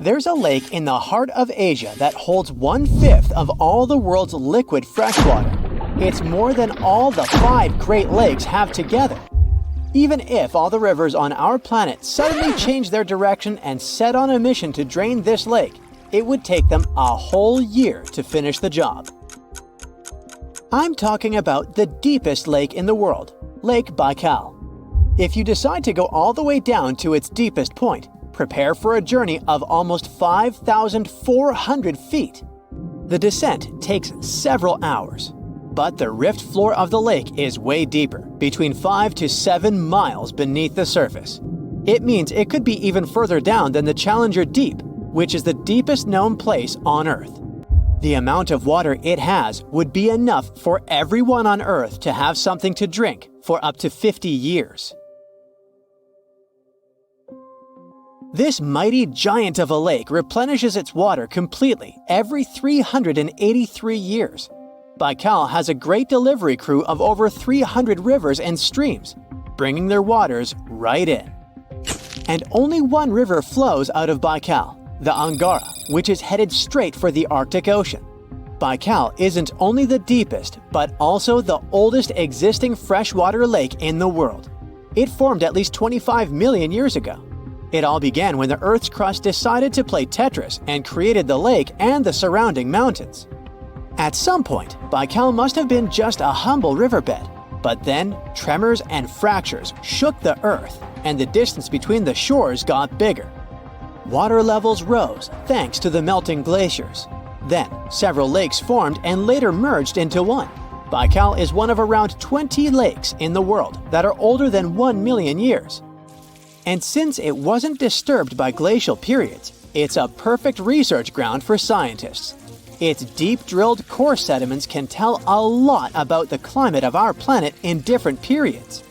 There's a lake in the heart of Asia that holds 1/5 of all the world's liquid freshwater. It's more than all the 5 Great Lakes have together. Even if all the rivers on our planet suddenly changed their direction and set on a mission to drain this lake, it would take them a whole year to finish the job. I'm talking about the deepest lake in the world, Lake Baikal. If you decide to go all the way down to its deepest point, prepare for a journey of almost 5,400 feet. The descent takes several hours, but the rift floor of the lake is way deeper, between 5 to 7 miles beneath the surface. It means it could be even further down than the Challenger Deep, which is the deepest known place on Earth. The amount of water it has would be enough for everyone on Earth to have something to drink for up to 50 years. This mighty giant of a lake replenishes its water completely every 383 years. Baikal has a great delivery crew of over 300 rivers and streams, bringing their waters right in. And only one river flows out of Baikal, the Angara, which is headed straight for the Arctic Ocean. Baikal isn't only the deepest, but also the oldest existing freshwater lake in the world. It formed at least 25 million years ago. It all began when the Earth's crust decided to play Tetris and created the lake and the surrounding mountains. At some point, Baikal must have been just a humble riverbed, but then tremors and fractures shook the Earth, and the distance between the shores got bigger. Water levels rose thanks to the melting glaciers. Then, several lakes formed and later merged into one. Baikal is one of around 20 lakes in the world that are older than 1 million years. And since it wasn't disturbed by glacial periods, it's a perfect research ground for scientists. Its deep-drilled core sediments can tell a lot about the climate of our planet in different periods.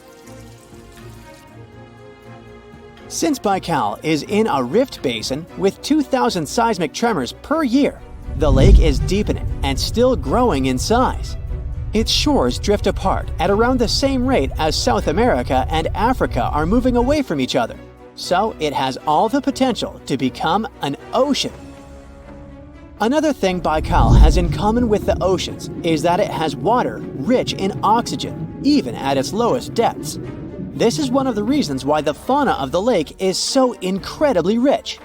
Since Baikal is in a rift basin with 2,000 seismic tremors per year, the lake is deepening and still growing in size. Its shores drift apart at around the same rate as South America and Africa are moving away from each other, so it has all the potential to become an ocean. Another thing Baikal has in common with the oceans is that it has water rich in oxygen, even at its lowest depths. This is one of the reasons why the fauna of the lake is so incredibly rich.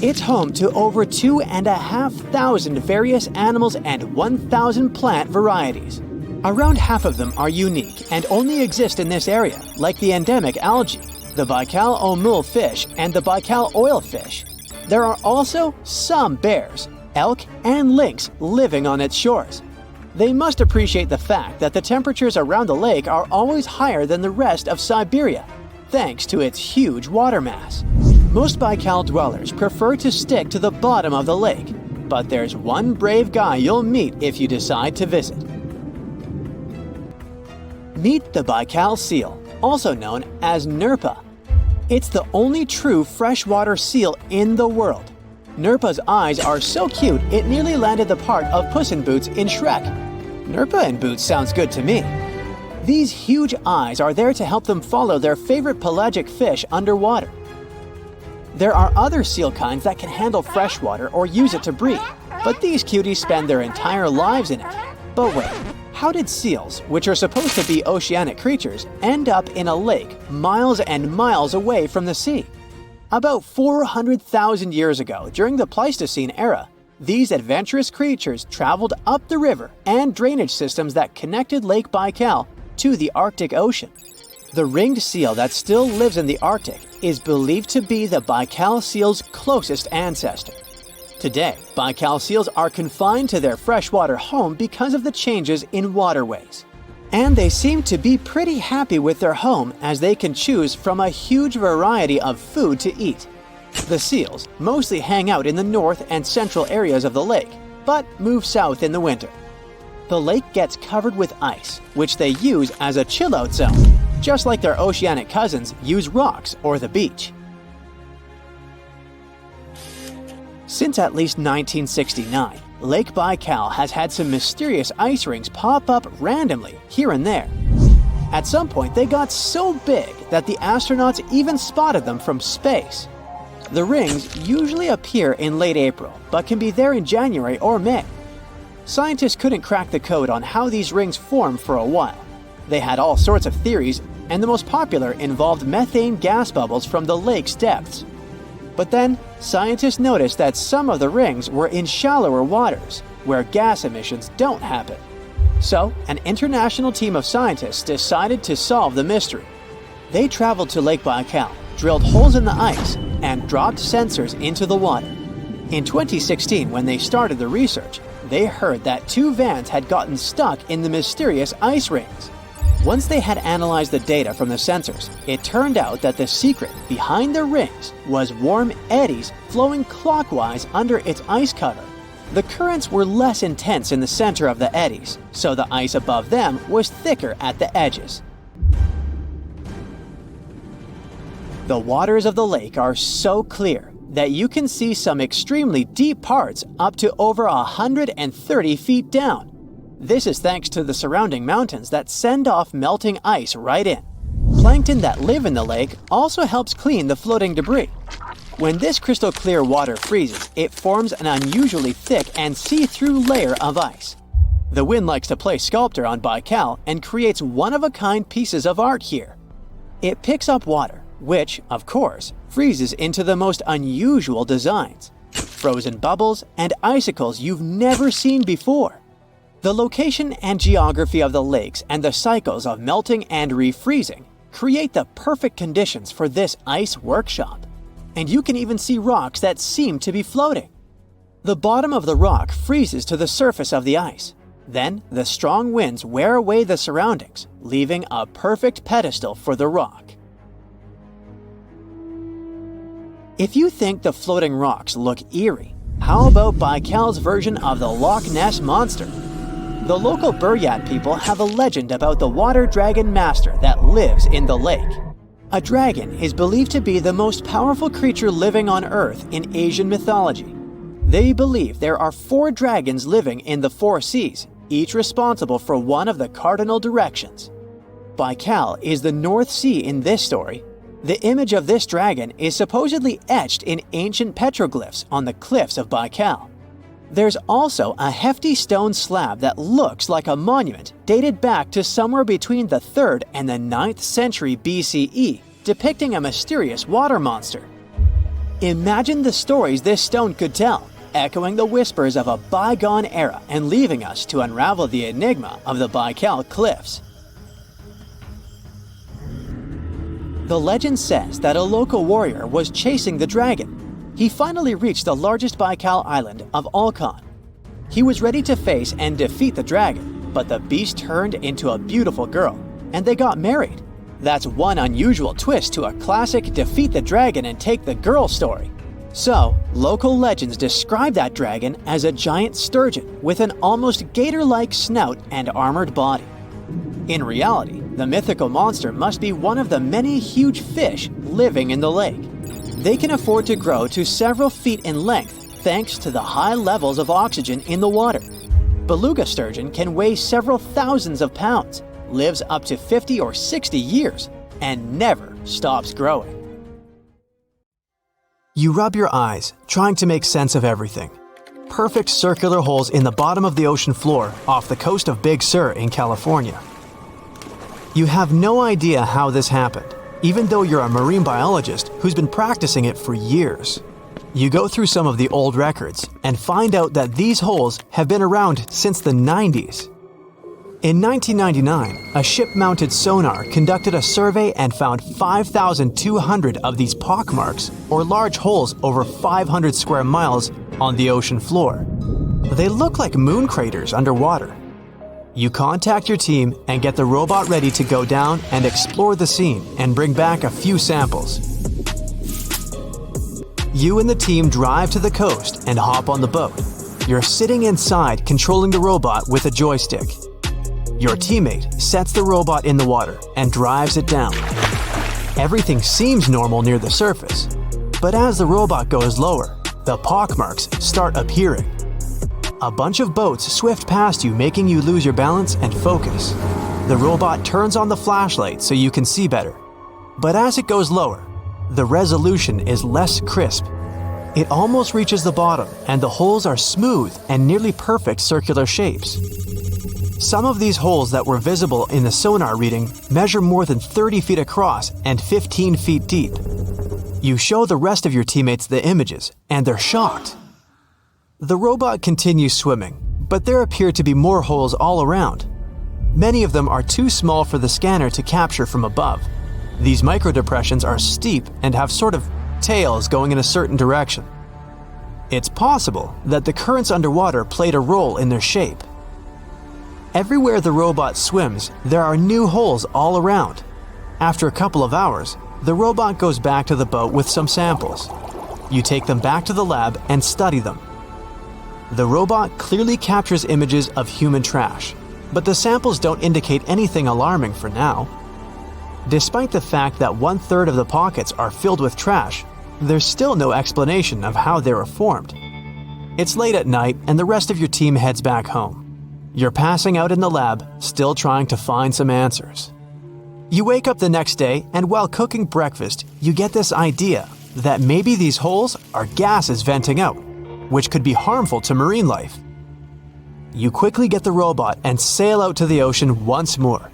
It's home to over 2,500 various animals and 1,000 plant varieties. Around half of them are unique and only exist in this area, like the endemic algae, the Baikal omul fish, and the Baikal oilfish. There are also some bears, elk, and lynx living on its shores. They must appreciate the fact that the temperatures around the lake are always higher than the rest of Siberia, thanks to its huge water mass. Most Baikal dwellers prefer to stick to the bottom of the lake, but there's one brave guy you'll meet if you decide to visit. Meet the Baikal seal, also known as Nerpa. It's the only true freshwater seal in the world. Nerpa's eyes are so cute it nearly landed the part of Puss in Boots in Shrek. Nerpa in Boots sounds good to me. These huge eyes are there to help them follow their favorite pelagic fish underwater. There are other seal kinds that can handle freshwater or use it to breathe, but these cuties spend their entire lives in it. But wait, how did seals, which are supposed to be oceanic creatures, end up in a lake miles and miles away from the sea? About 400,000 years ago, during the Pleistocene era, these adventurous creatures traveled up the river and drainage systems that connected Lake Baikal to the Arctic Ocean. The ringed seal that still lives in the Arctic is believed to be the Baikal seal's closest ancestor. Today, Baikal seals are confined to their freshwater home because of the changes in waterways. And they seem to be pretty happy with their home as they can choose from a huge variety of food to eat. The seals mostly hang out in the north and central areas of the lake, but move south in the winter. The lake gets covered with ice, which they use as a chill-out zone, just like their oceanic cousins use rocks or the beach. Since at least 1969, Lake Baikal has had some mysterious ice rings pop up randomly here and there. At some point, they got so big that the astronauts even spotted them from space. The rings usually appear in late April, but can be there in January or May. Scientists couldn't crack the code on how these rings form for a while. They had all sorts of theories, and the most popular involved methane gas bubbles from the lake's depths. But then, scientists noticed that some of the rings were in shallower waters, where gas emissions don't happen. So, an international team of scientists decided to solve the mystery. They traveled to Lake Baikal, drilled holes in the ice, and dropped sensors into the water. In 2016, when they started the research, they heard that 2 vans had gotten stuck in the mysterious ice rings. Once they had analyzed the data from the sensors, it turned out that the secret behind the rings was warm eddies flowing clockwise under its ice cover. The currents were less intense in the center of the eddies, so the ice above them was thicker at the edges. The waters of the lake are so clear that you can see some extremely deep parts up to over 130 feet down. This is thanks to the surrounding mountains that send off melting ice right in. Plankton that live in the lake also helps clean the floating debris. When this crystal clear water freezes, it forms an unusually thick and see-through layer of ice. The wind likes to play sculptor on Baikal and creates one-of-a-kind pieces of art here. It picks up water, which, of course, freezes into the most unusual designs. Frozen bubbles and icicles you've never seen before. The location and geography of the lakes and the cycles of melting and refreezing create the perfect conditions for this ice workshop. And you can even see rocks that seem to be floating. The bottom of the rock freezes to the surface of the ice. Then, the strong winds wear away the surroundings, leaving a perfect pedestal for the rock. If you think the floating rocks look eerie, how about Baikal's version of the Loch Ness Monster? The local Buryat people have a legend about the water dragon master that lives in the lake. A dragon is believed to be the most powerful creature living on Earth in Asian mythology. They believe there are 4 dragons living in the 4 seas, each responsible for one of the cardinal directions. Baikal is the North Sea in this story. The image of this dragon is supposedly etched in ancient petroglyphs on the cliffs of Baikal. There's also a hefty stone slab that looks like a monument dated back to somewhere between the 3rd and the 9th century BCE, depicting a mysterious water monster. Imagine the stories this stone could tell, echoing the whispers of a bygone era and leaving us to unravel the enigma of the Baikal cliffs. The legend says that a local warrior was chasing the dragon. He finally reached the largest Baikal island of Alkan. He was ready to face and defeat the dragon, but the beast turned into a beautiful girl, and they got married. That's one unusual twist to a classic defeat the dragon and take the girl story. So, local legends describe that dragon as a giant sturgeon with an almost gator-like snout and armored body. In reality, the mythical monster must be one of the many huge fish living in the lake. They can afford to grow to several feet in length thanks to the high levels of oxygen in the water. Beluga sturgeon can weigh several thousands of pounds, lives up to 50 or 60 years, and never stops growing. You rub your eyes, trying to make sense of everything. Perfect circular holes in the bottom of the ocean floor off the coast of Big Sur in California. You have no idea how this happened, even though you're a marine biologist who's been practicing it for years. You go through some of the old records and find out that these holes have been around since the 90s. In 1999, a ship-mounted sonar conducted a survey and found 5,200 of these pock marks, or large holes over 500 square miles, on the ocean floor. They look like moon craters underwater. You contact your team and get the robot ready to go down and explore the scene and bring back a few samples. You and the team drive to the coast and hop on the boat. You're sitting inside controlling the robot with a joystick. Your teammate sets the robot in the water and drives it down. Everything seems normal near the surface, but as the robot goes lower, the pockmarks start appearing. A bunch of boats swift past you, making you lose your balance and focus. The robot turns on the flashlight so you can see better. But as it goes lower, the resolution is less crisp. It almost reaches the bottom, and the holes are smooth and nearly perfect circular shapes. Some of these holes that were visible in the sonar reading measure more than 30 feet across and 15 feet deep. You show the rest of your teammates the images, and they're shocked. The robot continues swimming, but there appear to be more holes all around. Many of them are too small for the scanner to capture from above. These microdepressions are steep and have sort of tails going in a certain direction. It's possible that the currents underwater played a role in their shape. Everywhere the robot swims, there are new holes all around. After a couple of hours, the robot goes back to the boat with some samples. You take them back to the lab and study them. The robot clearly captures images of human trash, but the samples don't indicate anything alarming for now. Despite the fact that 1/3 of the pockets are filled with trash, there's still no explanation of how they were formed. It's late at night and the rest of your team heads back home. You're passing out in the lab, still trying to find some answers. You wake up the next day, and while cooking breakfast, you get this idea that maybe these holes are gases venting out, which could be harmful to marine life. You quickly get the robot and sail out to the ocean once more.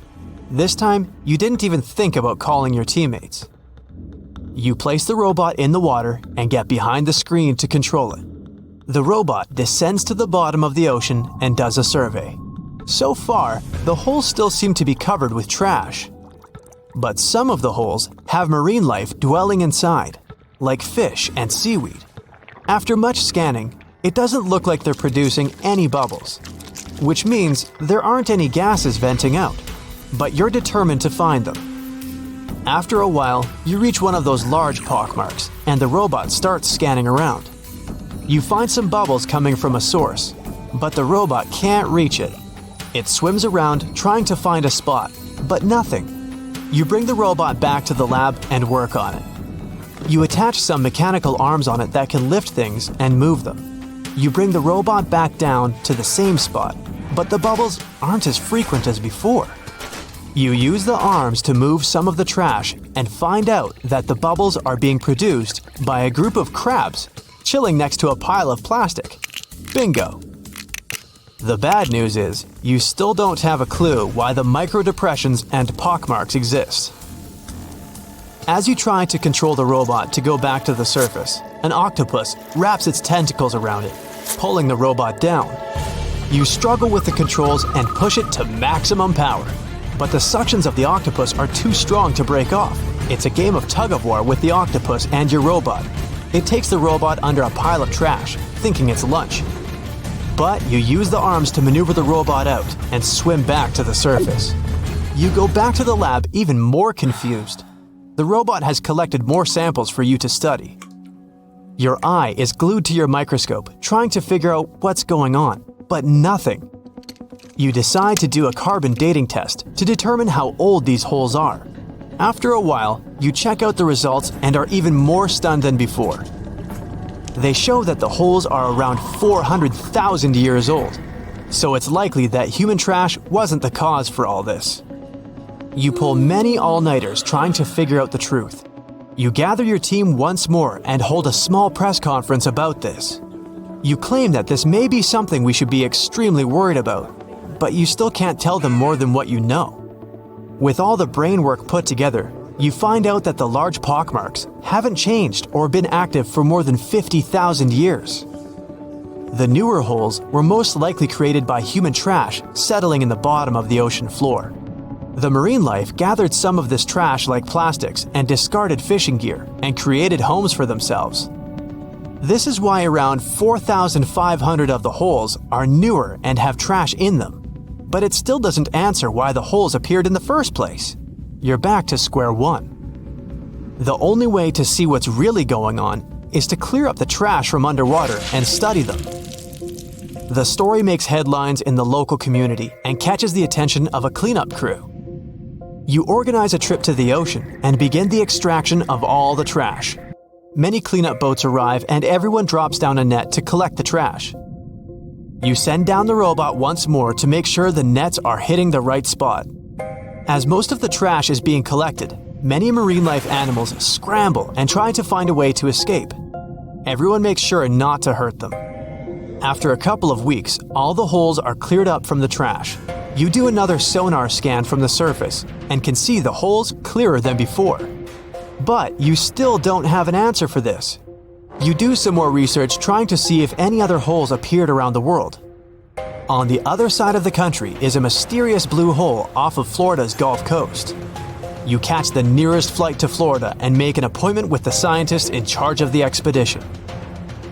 This time, you didn't even think about calling your teammates. You place the robot in the water and get behind the screen to control it. The robot descends to the bottom of the ocean and does a survey. So far, the holes still seem to be covered with trash. But some of the holes have marine life dwelling inside, like fish and seaweed. After much scanning, it doesn't look like they're producing any bubbles, which means there aren't any gases venting out, but you're determined to find them. After a while, you reach one of those large pock marks, and the robot starts scanning around. You find some bubbles coming from a source, but the robot can't reach it. It swims around trying to find a spot, but nothing. You bring the robot back to the lab and work on it. You attach some mechanical arms on it that can lift things and move them. You bring the robot back down to the same spot, but the bubbles aren't as frequent as before. You use the arms to move some of the trash and find out that the bubbles are being produced by a group of crabs chilling next to a pile of plastic. Bingo! The bad news is, you still don't have a clue why the microdepressions and pockmarks exist. As you try to control the robot to go back to the surface, an octopus wraps its tentacles around it, pulling the robot down. You struggle with the controls and push it to maximum power, but the suctions of the octopus are too strong to break off. It's a game of tug-of-war with the octopus and your robot. It takes the robot under a pile of trash, thinking it's lunch. But you use the arms to maneuver the robot out and swim back to the surface. You go back to the lab even more confused. The robot has collected more samples for you to study. Your eye is glued to your microscope, trying to figure out what's going on, but nothing. You decide to do a carbon dating test to determine how old these holes are. After a while, you check out the results and are even more stunned than before. They show that the holes are around 400,000 years old, so it's likely that human trash wasn't the cause for all this. You pull many all-nighters trying to figure out the truth. You gather your team once more and hold a small press conference about this. You claim that this may be something we should be extremely worried about, but you still can't tell them more than what you know. With all the brain work put together, you find out that the large pockmarks haven't changed or been active for more than 50,000 years. The newer holes were most likely created by human trash settling in the bottom of the ocean floor. The marine life gathered some of this trash like plastics and discarded fishing gear and created homes for themselves. This is why around 4,500 of the holes are newer and have trash in them. But it still doesn't answer why the holes appeared in the first place. You're back to square one. The only way to see what's really going on is to clear up the trash from underwater and study them. The story makes headlines in the local community and catches the attention of a cleanup crew. You organize a trip to the ocean and begin the extraction of all the trash. Many cleanup boats arrive and everyone drops down a net to collect the trash. You send down the robot once more to make sure the nets are hitting the right spot. As most of the trash is being collected, Many marine life animals scramble and try to find a way to escape. Everyone makes sure not to hurt them. After a couple of weeks, all the holes are cleared up from the trash. You do another sonar scan from the surface and can see the holes clearer than before. But you still don't have an answer for this. You do some more research trying to see if any other holes appeared around the world. On the other side of the country is a mysterious blue hole off of Florida's Gulf Coast. You catch the nearest flight to Florida and make an appointment with the scientists in charge of the expedition.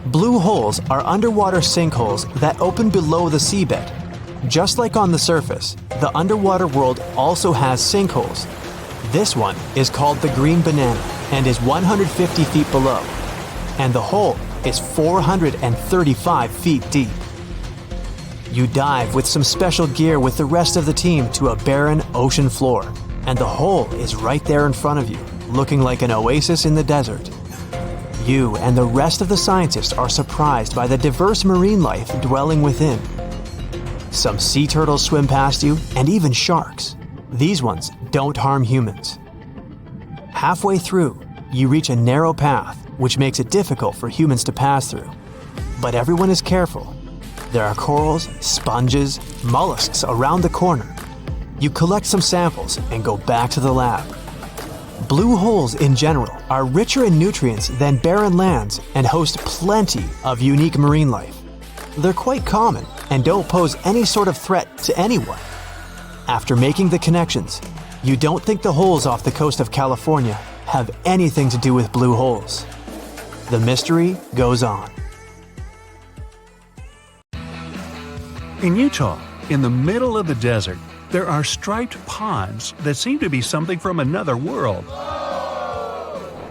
Blue holes are underwater sinkholes that open below the seabed. Just like on the surface, the underwater world also has sinkholes. This one is called the Green Banana and is 150 feet below. And the hole is 435 feet deep. You dive with some special gear with the rest of the team to a barren ocean floor, and the hole is right there in front of you, looking like an oasis in the desert. You and the rest of the scientists are surprised by the diverse marine life dwelling within. Some sea turtles swim past you, and even sharks. These ones don't harm humans. Halfway through, you reach a narrow path, which makes it difficult for humans to pass through. But everyone is careful. There are corals, sponges, mollusks around the corner. You collect some samples and go back to the lab. Blue holes in general are richer in nutrients than barren lands and host plenty of unique marine life. They're quite common and don't pose any sort of threat to anyone. After making the connections, you don't think the holes off the coast of California have anything to do with blue holes. The mystery goes on. In Utah, in the middle of the desert, there are striped ponds that seem to be something from another world.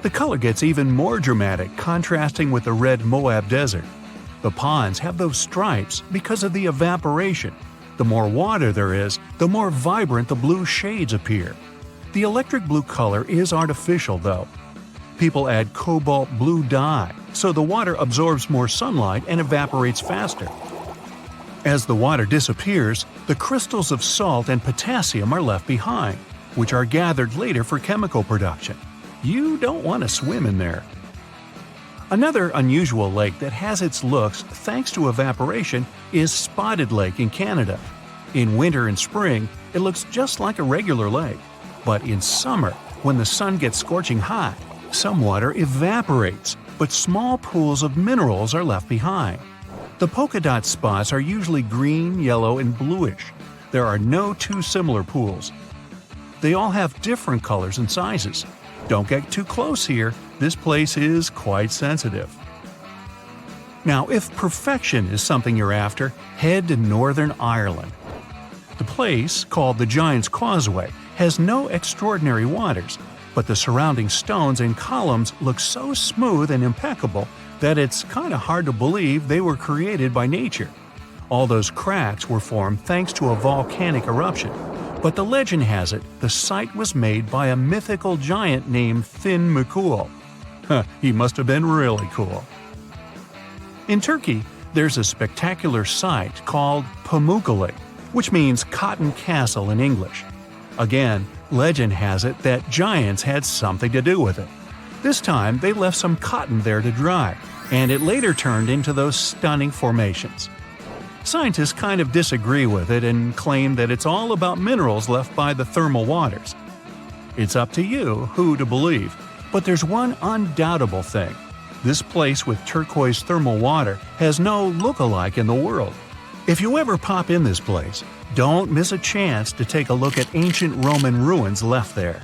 The color gets even more dramatic, contrasting with the red Moab desert. The ponds have those stripes because of the evaporation. The more water there is, the more vibrant the blue shades appear. The electric blue color is artificial, though. People add cobalt blue dye, so the water absorbs more sunlight and evaporates faster. As the water disappears, the crystals of salt and potassium are left behind, which are gathered later for chemical production. You don't want to swim in there. Another unusual lake that has its looks thanks to evaporation is Spotted Lake in Canada. In winter and spring, it looks just like a regular lake. But in summer, when the sun gets scorching hot, some water evaporates, but small pools of minerals are left behind. The polka dot spots are usually green, yellow, and bluish. There are no two similar pools. They all have different colors and sizes. Don't get too close here, this place is quite sensitive. Now, if perfection is something you're after, head to Northern Ireland. The place, called the Giant's Causeway, has no extraordinary waters, but the surrounding stones and columns look so smooth and impeccable that it's kind of hard to believe they were created by nature. All those cracks were formed thanks to a volcanic eruption, but the legend has it the site was made by a mythical giant named Fin McCool. He must have been really cool. In Turkey, there's a spectacular site called Pamukkale, which means Cotton Castle in English. Again, legend has it that giants had something to do with it. This time, they left some cotton there to dry, and it later turned into those stunning formations. Scientists kind of disagree with it and claim that it's all about minerals left by the thermal waters. It's up to you who to believe, but there's one undoubtable thing. This place with turquoise thermal water has no look-alike in the world. If you ever pop in this place, don't miss a chance to take a look at ancient Roman ruins left there.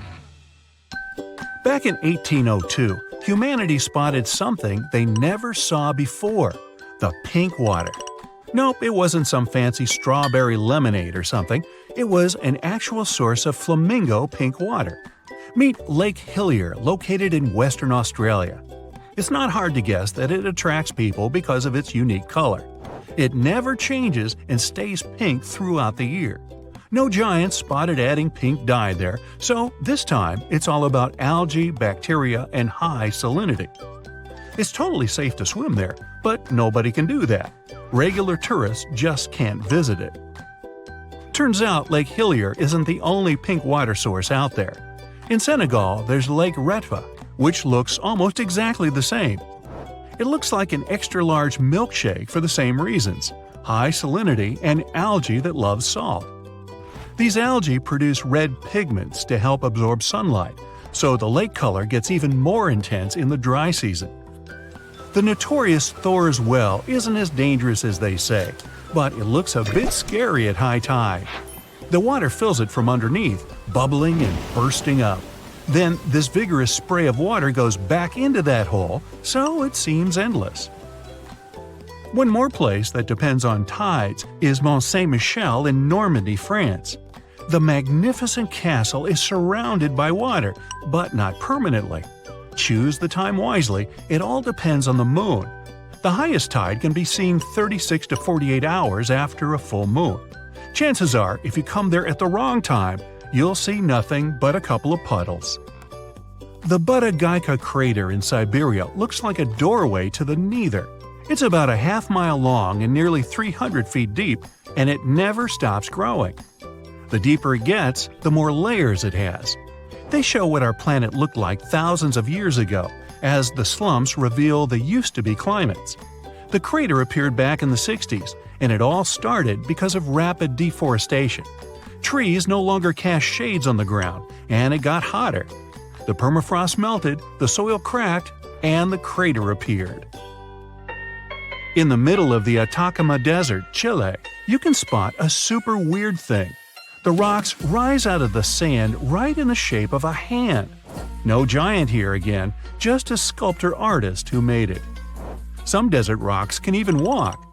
Back in 1802, humanity spotted something they never saw before – the pink water. Nope, it wasn't some fancy strawberry lemonade or something. It was an actual source of flamingo pink water. Meet Lake Hillier, located in Western Australia. It's not hard to guess that it attracts people because of its unique color. It never changes and stays pink throughout the year. No giants spotted adding pink dye there, so this time it's all about algae, bacteria, and high salinity. It's totally safe to swim there, but nobody can do that. Regular tourists just can't visit it. Turns out Lake Hillier isn't the only pink water source out there. In Senegal, there's Lake Retva, which looks almost exactly the same. It looks like an extra-large milkshake for the same reasons: high salinity and algae that loves salt. These algae produce red pigments to help absorb sunlight, so the lake color gets even more intense in the dry season. The notorious Thor's Well isn't as dangerous as they say, but it looks a bit scary at high tide. The water fills it from underneath, bubbling and bursting up. Then this vigorous spray of water goes back into that hole, so it seems endless. One more place that depends on tides is Mont Saint-Michel in Normandy, France. The magnificent castle is surrounded by water, but not permanently. Choose the time wisely, it all depends on the moon. The highest tide can be seen 36 to 48 hours after a full moon. Chances are, if you come there at the wrong time, you'll see nothing but a couple of puddles. The Bottomless crater in Siberia looks like a doorway to the neither. It's about a half-mile long and nearly 300 feet deep, and it never stops growing. The deeper it gets, the more layers it has. They show what our planet looked like thousands of years ago, as the slumps reveal the used-to-be climates. The crater appeared back in the 60s, and it all started because of rapid deforestation. Trees no longer cast shades on the ground, and it got hotter. The permafrost melted, the soil cracked, and the crater appeared. In the middle of the Atacama Desert, Chile, you can spot a super weird thing. The rocks rise out of the sand right in the shape of a hand. No giant here again, just a sculptor-artist who made it. Some desert rocks can even walk.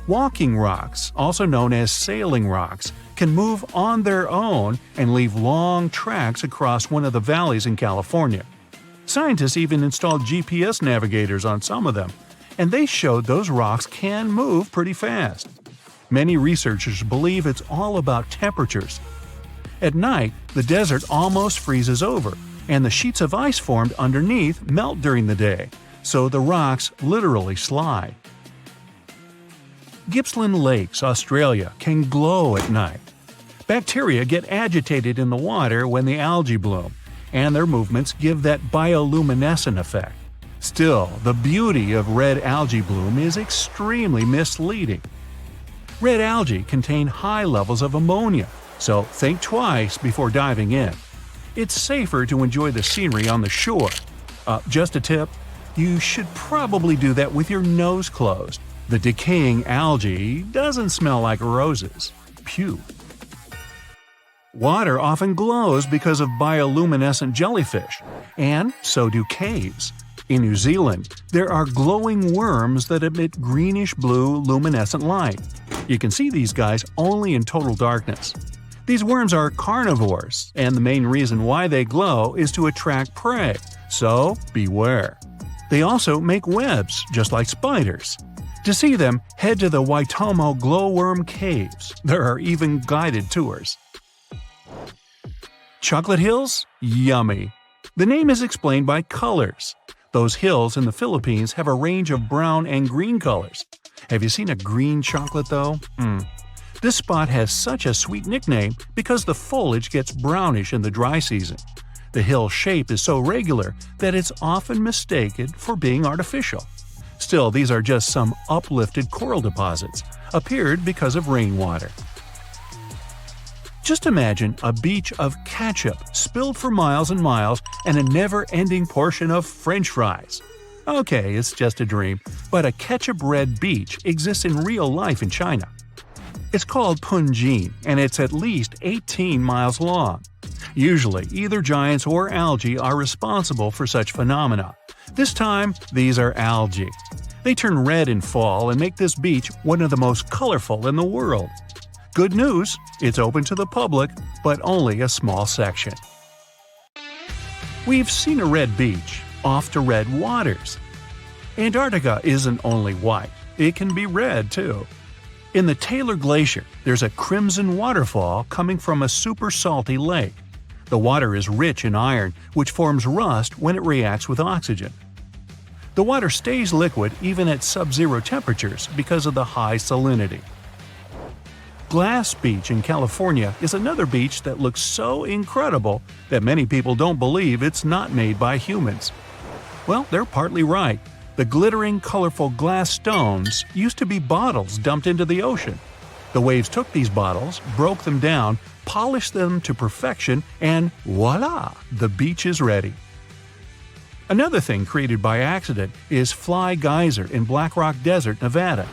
Walking rocks, also known as sailing rocks, can move on their own and leave long tracks across one of the valleys in California. Scientists even installed GPS navigators on some of them, and they showed those rocks can move pretty fast. Many researchers believe it's all about temperatures. At night, the desert almost freezes over, and the sheets of ice formed underneath melt during the day, so the rocks literally slide. Gippsland Lakes, Australia, can glow at night. Bacteria get agitated in the water when the algae bloom, and their movements give that bioluminescent effect. Still, the beauty of red algae bloom is extremely misleading. Red algae contain high levels of ammonia, so think twice before diving in. It's safer to enjoy the scenery on the shore. Just a tip, you should probably do that with your nose closed. The decaying algae doesn't smell like roses. Phew. Water often glows because of bioluminescent jellyfish, and so do caves. In New Zealand, there are glowing worms that emit greenish-blue luminescent light. You can see these guys only in total darkness. These worms are carnivores, and the main reason why they glow is to attract prey, so beware. They also make webs, just like spiders. To see them, head to the Waitomo glowworm caves. There are even guided tours. Chocolate hills? Yummy. The name is explained by colors. Those hills in the Philippines have a range of brown and green colors. Have you seen a green chocolate though? This spot has such a sweet nickname because the foliage gets brownish in the dry season. The hill shape is so regular that it's often mistaken for being artificial. Still, these are just some uplifted coral deposits, appeared because of rainwater. Just imagine a beach of ketchup spilled for miles and miles and a never-ending portion of French fries. Okay, it's just a dream, but a ketchup-red beach exists in real life in China. It's called Punjin, and it's at least 18 miles long. Usually, either giants or algae are responsible for such phenomena. This time, these are algae. They turn red in fall and make this beach one of the most colorful in the world. Good news, it's open to the public, but only a small section. We've seen a red beach, off to red waters. Antarctica isn't only white, it can be red too. In the Taylor Glacier, there's a crimson waterfall coming from a super salty lake. The water is rich in iron, which forms rust when it reacts with oxygen. The water stays liquid even at sub-zero temperatures because of the high salinity. Glass Beach in California is another beach that looks so incredible that many people don't believe it's not made by humans. Well, they're partly right. The glittering, colorful glass stones used to be bottles dumped into the ocean. The waves took these bottles, broke them down, polished them to perfection, and voila! The beach is ready. Another thing created by accident is Fly Geyser in Black Rock Desert, Nevada.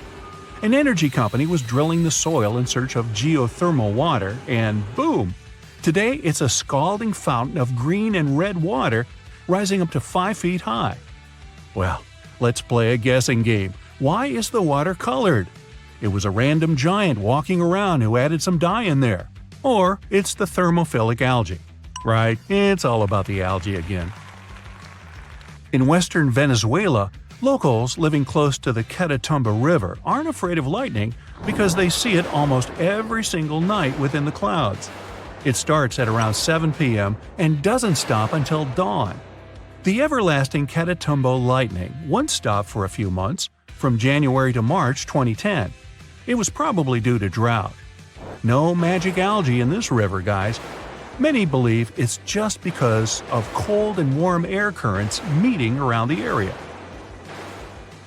An energy company was drilling the soil in search of geothermal water, and boom! Today it's a scalding fountain of green and red water rising up to 5 feet high. Well, let's play a guessing game. Why is the water colored? It was a random giant walking around who added some dye in there. Or it's the thermophilic algae. Right, it's all about the algae again. In western Venezuela, locals living close to the Catatumbo River aren't afraid of lightning because they see it almost every single night within the clouds. It starts at around 7 p.m. and doesn't stop until dawn. The everlasting Catatumbo lightning once stopped for a few months, from January to March 2010. It was probably due to drought. No magic algae in this river, guys. Many believe it's just because of cold and warm air currents meeting around the area.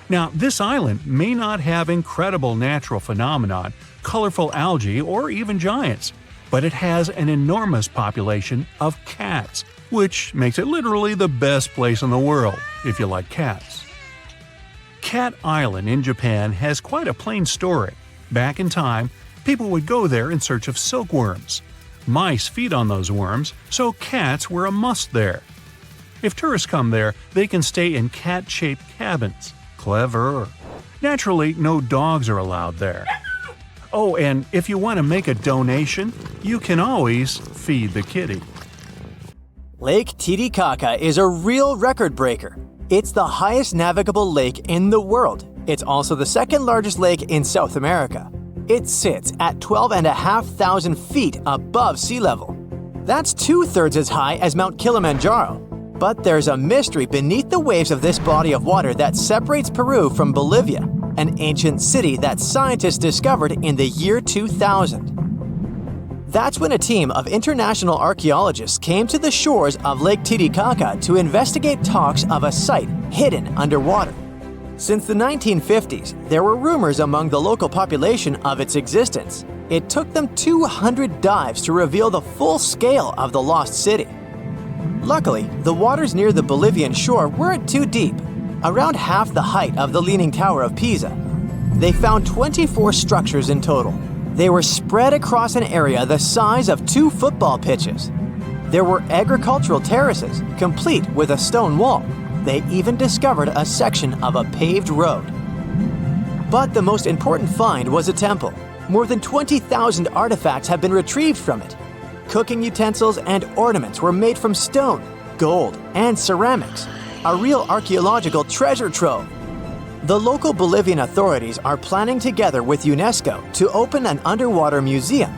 Now, this island may not have incredible natural phenomenon, colorful algae, or even giants, but it has an enormous population of cats, which makes it literally the best place in the world, if you like cats. Cat Island in Japan has quite a plain story. Back in time, people would go there in search of silkworms. Mice feed on those worms, so cats were a must there. If tourists come there, they can stay in cat-shaped cabins. Clever. Naturally, no dogs are allowed there. Oh, and if you want to make a donation, you can always feed the kitty. Lake Titicaca is a real record breaker. It's the highest navigable lake in the world. It's also the second largest lake in South America. It sits at 12,500 feet above sea level. That's 2/3 as high as Mount Kilimanjaro. But there's a mystery beneath the waves of this body of water that separates Peru from Bolivia, an ancient city that scientists discovered in the year 2000. That's when a team of international archaeologists came to the shores of Lake Titicaca to investigate talks of a site hidden underwater. Since the 1950s, there were rumors among the local population of its existence. It took them 200 dives to reveal the full scale of the lost city. Luckily, the waters near the Bolivian shore weren't too deep, around half the height of the Leaning Tower of Pisa. They found 24 structures in total. They were spread across an area the size of 2 football pitches. There were agricultural terraces, complete with a stone wall. They even discovered a section of a paved road. But the most important find was a temple. More than 20,000 artifacts have been retrieved from it. Cooking utensils and ornaments were made from stone, gold, and ceramics. A real archaeological treasure trove. The local Bolivian authorities are planning together with UNESCO to open an underwater museum.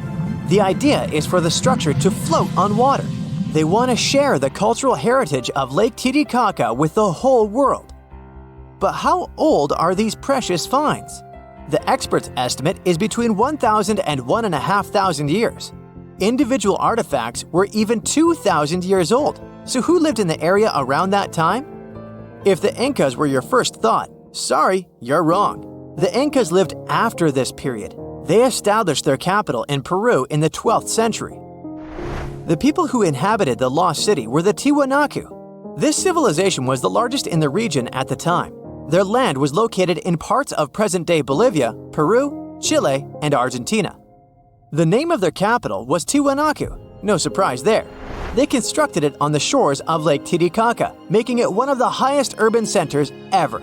The idea is for the structure to float on water. They want to share the cultural heritage of Lake Titicaca with the whole world. But how old are these precious finds? The experts' estimate is between 1,000 and 1,500 years. Individual artifacts were even 2,000 years old. So who lived in the area around that time? If the Incas were your first thought, sorry, you're wrong. The Incas lived after this period. They established their capital in Peru in the 12th century. The people who inhabited the lost city were the Tiwanaku. This civilization was the largest in the region at the time. Their land was located in parts of present-day Bolivia, Peru, Chile, and Argentina. The name of their capital was Tiwanaku. No surprise there. They constructed it on the shores of Lake Titicaca, making it one of the highest urban centers ever.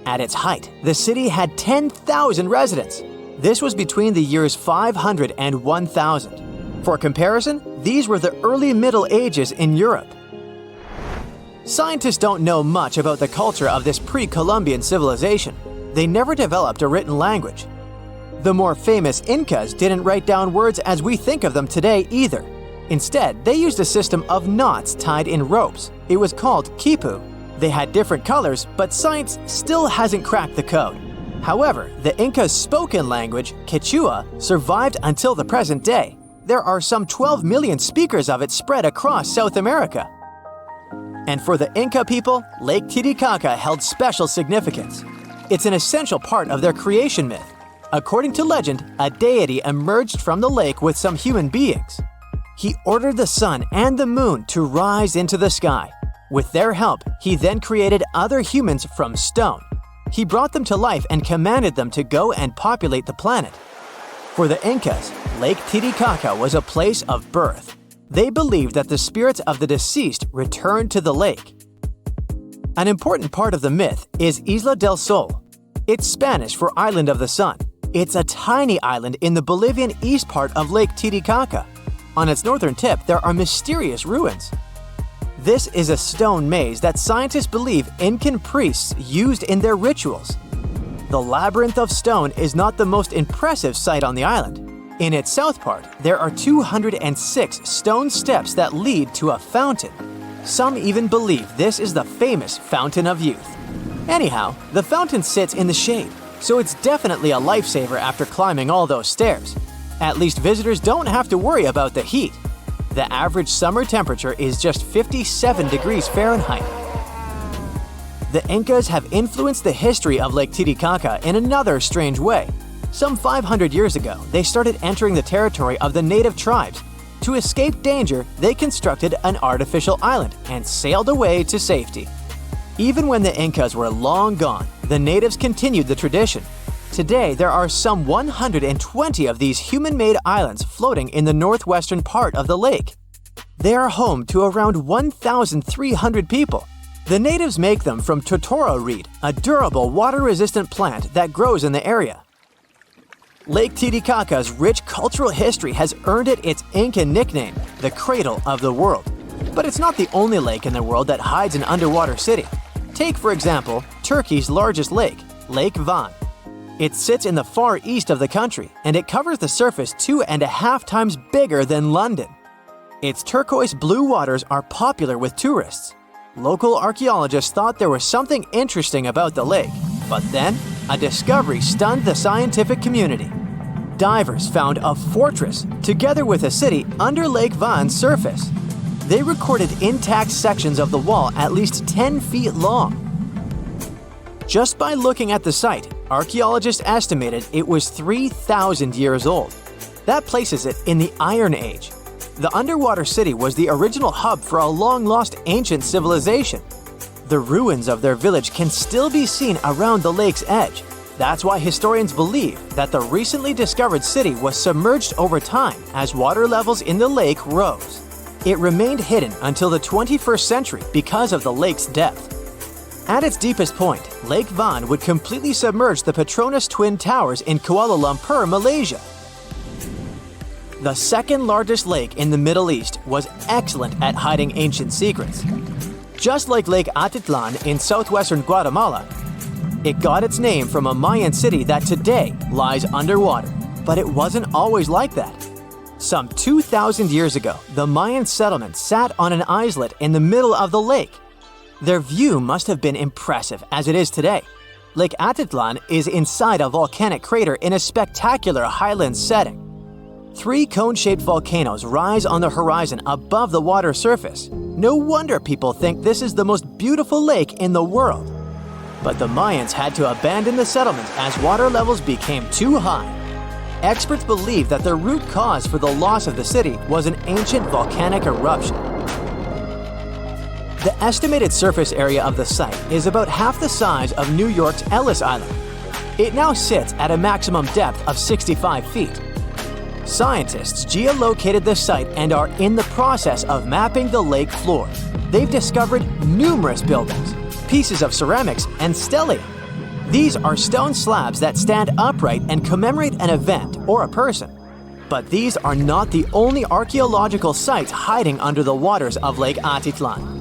At its height, the city had 10,000 residents. This was between the years 500 and 1000. For comparison, these were the early Middle Ages in Europe. Scientists don't know much about the culture of this pre-Columbian civilization. They never developed a written language. The more famous Incas didn't write down words as we think of them today either. Instead, they used a system of knots tied in ropes. It was called quipu. They had different colors, but science still hasn't cracked the code. However, the Inca's spoken language, Quechua, survived until the present day. There are some 12 million speakers of it spread across South America. And for the Inca people, Lake Titicaca held special significance. It's an essential part of their creation myth. According to legend, a deity emerged from the lake with some human beings. He ordered the sun and the moon to rise into the sky. With their help, he then created other humans from stone. He brought them to life and commanded them to go and populate the planet. For the Incas, Lake Titicaca was a place of birth. They believed that the spirits of the deceased returned to the lake. An important part of the myth is Isla del Sol. It's Spanish for Island of the Sun. It's a tiny island in the Bolivian east part of Lake Titicaca. On its northern tip, there are mysterious ruins. This is a stone maze that scientists believe Incan priests used in their rituals. The labyrinth of stone is not the most impressive sight on the island. In its south part, there are 206 stone steps that lead to a fountain. Some even believe this is the famous Fountain of Youth. Anyhow, the fountain sits in the shade, so it's definitely a lifesaver after climbing all those stairs. At least visitors don't have to worry about the heat. The average summer temperature is just 57 degrees Fahrenheit. The Incas have influenced the history of Lake Titicaca in another strange way. Some 500 years ago, they started entering the territory of the native tribes. To escape danger, they constructed an artificial island and sailed away to safety. Even when the Incas were long gone, the natives continued the tradition. Today, there are some 120 of these human-made islands floating in the northwestern part of the lake. They are home to around 1,300 people. The natives make them from totoro reed, a durable, water-resistant plant that grows in the area. Lake Titicaca's rich cultural history has earned it its Incan nickname, the Cradle of the World. But it's not the only lake in the world that hides an underwater city. Take, for example, Turkey's largest lake, Lake Van. It sits in the far east of the country, and it covers the surface 2.5 times bigger than London. Its turquoise blue waters are popular with tourists. Local archaeologists thought there was something interesting about the lake, but then a discovery stunned the scientific community. Divers found a fortress, together with a city, under Lake Van's surface. They recorded intact sections of the wall at least 10 feet long. Just by looking at the site, archaeologists estimated it was 3,000 years old. That places it in the Iron Age. The underwater city was the original hub for a long-lost ancient civilization. The ruins of their village can still be seen around the lake's edge. That's why historians believe that the recently discovered city was submerged over time as water levels in the lake rose. It remained hidden until the 21st century because of the lake's depth. At its deepest point, Lake Van would completely submerge the Petronas Twin Towers in Kuala Lumpur, Malaysia. The second largest lake in the Middle East was excellent at hiding ancient secrets. Just like Lake Atitlan in southwestern Guatemala, it got its name from a Mayan city that today lies underwater. But it wasn't always like that. Some 2,000 years ago, the Mayan settlement sat on an islet in the middle of the lake. Their view must have been impressive as it is today. Lake Atitlan is inside a volcanic crater in a spectacular highland setting. 3 cone-shaped volcanoes rise on the horizon above the water surface. No wonder people think this is the most beautiful lake in the world. But the Mayans had to abandon the settlement as water levels became too high. Experts believe that the root cause for the loss of the city was an ancient volcanic eruption. The estimated surface area of the site is about half the size of New York's Ellis Island. It now sits at a maximum depth of 65 feet. Scientists geolocated the site and are in the process of mapping the lake floor. They've discovered numerous buildings, pieces of ceramics, and stelae. These are stone slabs that stand upright and commemorate an event or a person. But these are not the only archaeological sites hiding under the waters of Lake Atitlan.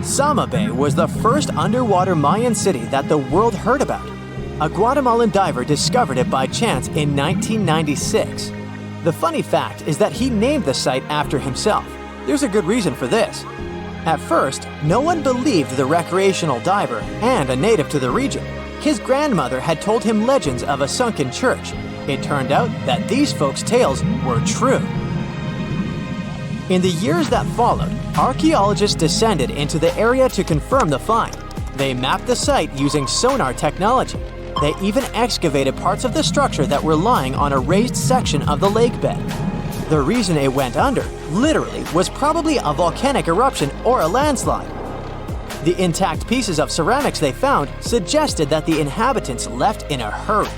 Sama Bay was the first underwater Mayan city that the world heard about. A Guatemalan diver discovered it by chance in 1996. The funny fact is that he named the site after himself. There's a good reason for this. At first, no one believed the recreational diver and a native to the region. His grandmother had told him legends of a sunken church. It turned out that these folks' tales were true. In the years that followed, archaeologists descended into the area to confirm the find. They mapped the site using sonar technology. They even excavated parts of the structure that were lying on a raised section of the lake bed. The reason it went under, literally, was probably a volcanic eruption or a landslide. The intact pieces of ceramics they found suggested that the inhabitants left in a hurry.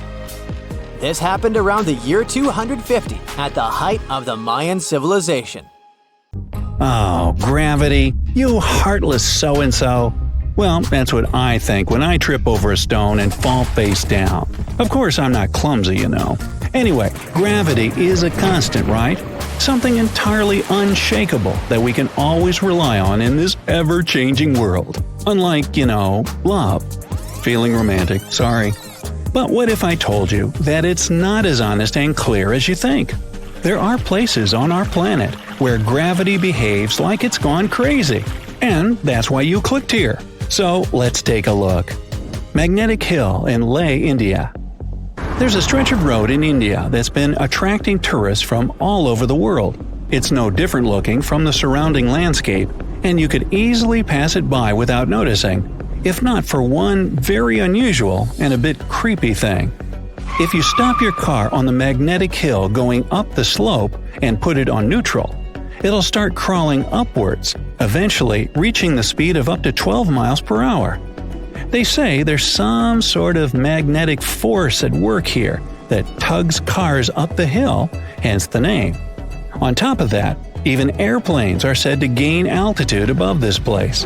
This happened around the year 250, at the height of the Mayan civilization. Oh, gravity, you heartless so-and-so. Well, that's what I think when I trip over a stone and fall face down. Of course, I'm not clumsy, you know. Anyway, gravity is a constant, right? Something entirely unshakable that we can always rely on in this ever-changing world. Unlike, love. Feeling romantic, sorry. But what if I told you that it's not as honest and clear as you think? There are places on our planet where gravity behaves like it's gone crazy. And that's why you clicked here. So let's take a look. Magnetic Hill in Leh, India. There's a stretch of road in India that's been attracting tourists from all over the world. It's no different looking from the surrounding landscape, and you could easily pass it by without noticing, if not for one very unusual and a bit creepy thing. If you stop your car on the magnetic hill going up the slope and put it on neutral, it'll start crawling upwards, eventually reaching the speed of up to 12 miles per hour. They say there's some sort of magnetic force at work here that tugs cars up the hill, hence the name. On top of that, even airplanes are said to gain altitude above this place.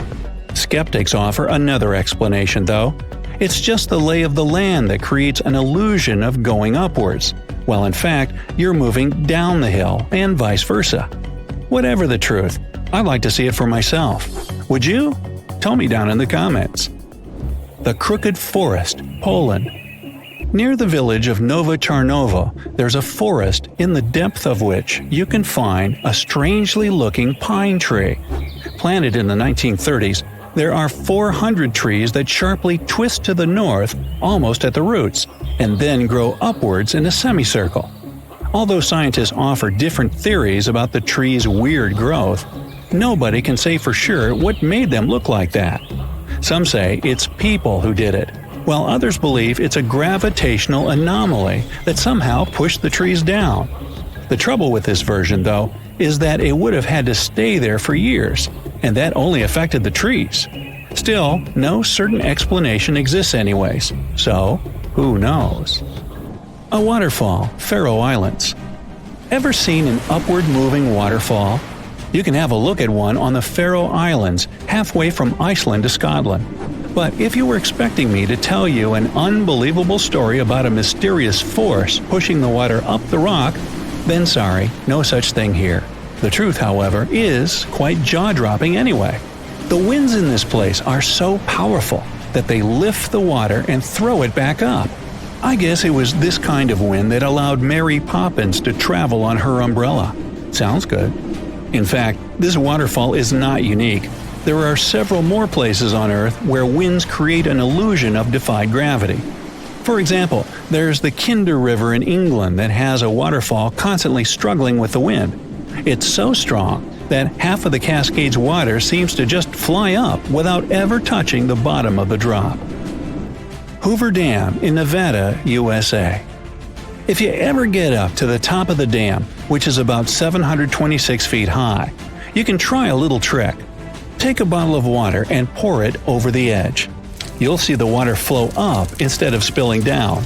Skeptics offer another explanation, though. It's just the lay of the land that creates an illusion of going upwards, while in fact you're moving down the hill and vice versa. Whatever the truth, I'd like to see it for myself. Would you? Tell me down in the comments. The Crooked Forest, Poland. Near the village of Nowa Czarnowo, there's a forest in the depth of which you can find a strangely looking pine tree. Planted in the 1930s, there are 400 trees that sharply twist to the north almost at the roots, and then grow upwards in a semicircle. Although scientists offer different theories about the tree's weird growth, nobody can say for sure what made them look like that. Some say it's people who did it, while others believe it's a gravitational anomaly that somehow pushed the trees down. The trouble with this version, though, is that it would have had to stay there for years, and that only affected the trees. Still, no certain explanation exists anyways, so who knows? A waterfall, Faroe Islands. Ever seen an upward-moving waterfall? You can have a look at one on the Faroe Islands, halfway from Iceland to Scotland. But if you were expecting me to tell you an unbelievable story about a mysterious force pushing the water up the rock, then sorry, no such thing here. The truth, however, is quite jaw-dropping anyway. The winds in this place are so powerful that they lift the water and throw it back up. I guess it was this kind of wind that allowed Mary Poppins to travel on her umbrella. Sounds good. In fact, this waterfall is not unique. There are several more places on Earth where winds create an illusion of defied gravity. For example, there's the Kinder River in England that has a waterfall constantly struggling with the wind. It's so strong that half of the Cascades water seems to just fly up without ever touching the bottom of the drop. Hoover Dam in Nevada, USA. If you ever get up to the top of the dam, which is about 726 feet high, you can try a little trick. Take a bottle of water and pour it over the edge. You'll see the water flow up instead of spilling down.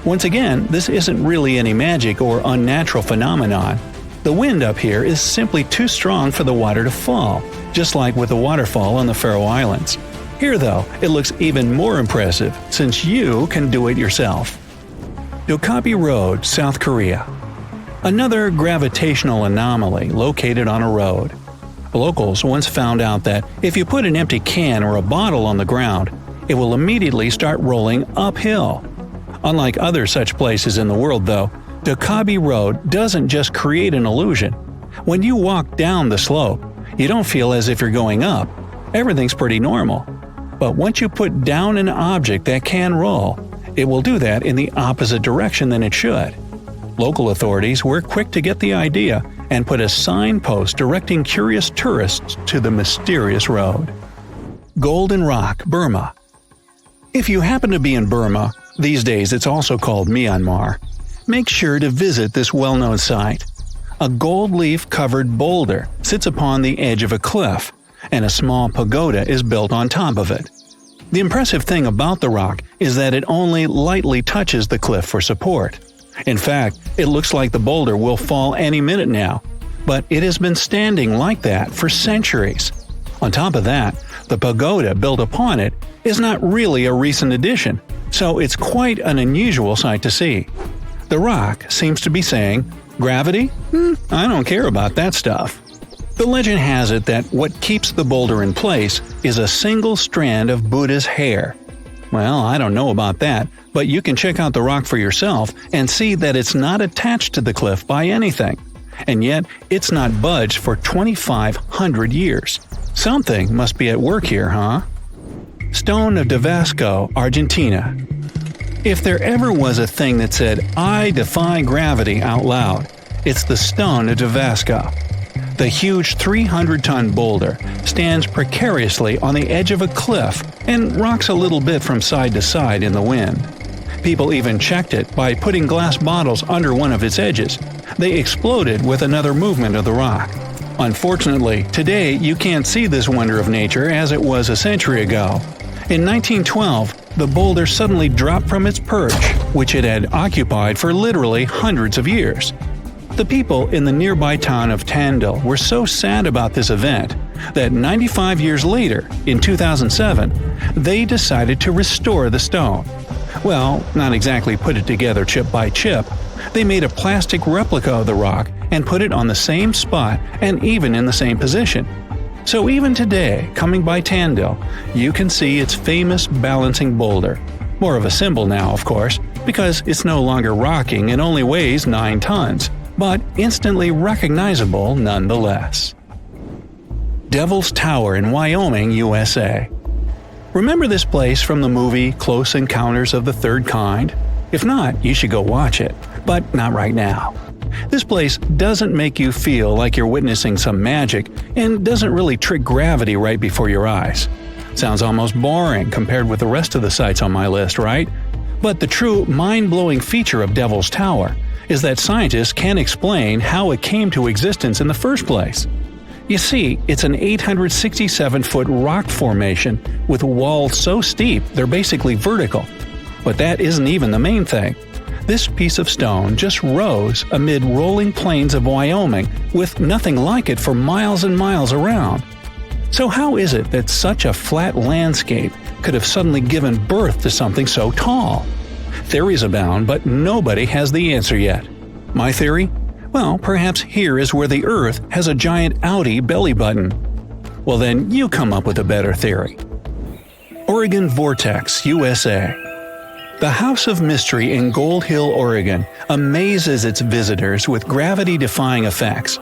Once again, this isn't really any magic or unnatural phenomenon. The wind up here is simply too strong for the water to fall, just like with the waterfall on the Faroe Islands. Here though, it looks even more impressive since you can do it yourself. Dokkaebi Road, South Korea. Another gravitational anomaly located on a road. Locals once found out that if you put an empty can or a bottle on the ground, it will immediately start rolling uphill. Unlike other such places in the world though, Dokkaebi Road doesn't just create an illusion. When you walk down the slope, you don't feel as if you're going up. Everything's pretty normal. But once you put down an object that can roll, it will do that in the opposite direction than it should. Local authorities were quick to get the idea and put a signpost directing curious tourists to the mysterious road. Golden Rock, Burma. If you happen to be in Burma, these days it's also called Myanmar, make sure to visit this well-known site. A gold leaf-covered boulder sits upon the edge of a cliff, and a small pagoda is built on top of it. The impressive thing about the rock is that it only lightly touches the cliff for support. In fact, it looks like the boulder will fall any minute now, but it has been standing like that for centuries. On top of that, the pagoda built upon it is not really a recent addition, so it's quite an unusual sight to see. The rock seems to be saying, "Gravity? I don't care about that stuff." The legend has it that what keeps the boulder in place is a single strand of Buddha's hair. Well, I don't know about that, but you can check out the rock for yourself and see that it's not attached to the cliff by anything. And yet, it's not budged for 2,500 years. Something must be at work here, huh? Stone of Davasco, Argentina. If there ever was a thing that said, "I defy gravity" out loud, it's the Stone of Davasco. The huge 300-ton boulder stands precariously on the edge of a cliff and rocks a little bit from side to side in the wind. People even checked it by putting glass bottles under one of its edges. They exploded with another movement of the rock. Unfortunately, today you can't see this wonder of nature as it was a century ago. In 1912, the boulder suddenly dropped from its perch, which it had occupied for literally hundreds of years. The people in the nearby town of Tidal were so sad about this event that 95 years later, in 2007, they decided to restore the stone. Well, not exactly put it together chip by chip. They made a plastic replica of the rock and put it on the same spot and even in the same position. So even today, coming by Tidal, you can see its famous balancing boulder. More of a symbol now, of course, because it's no longer rocking and only weighs 9 tons. But instantly recognizable nonetheless. Devil's Tower in Wyoming, USA. Remember this place from the movie Close Encounters of the Third Kind? If not, you should go watch it, but not right now. This place doesn't make you feel like you're witnessing some magic and doesn't really trick gravity right before your eyes. Sounds almost boring compared with the rest of the sites on my list, right? But the true mind-blowing feature of Devil's Tower is that scientists can't explain how it came to existence in the first place. You see, it's an 867-foot rock formation with walls so steep they're basically vertical. But that isn't even the main thing. This piece of stone just rose amid rolling plains of Wyoming with nothing like it for miles and miles around. So how is it that such a flat landscape could have suddenly given birth to something so tall? Theories abound, but nobody has the answer yet. My theory? Well, perhaps here is where the Earth has a giant outie belly button. Well then, you come up with a better theory. Oregon Vortex, USA. The House of Mystery in Gold Hill, Oregon amazes its visitors with gravity-defying effects.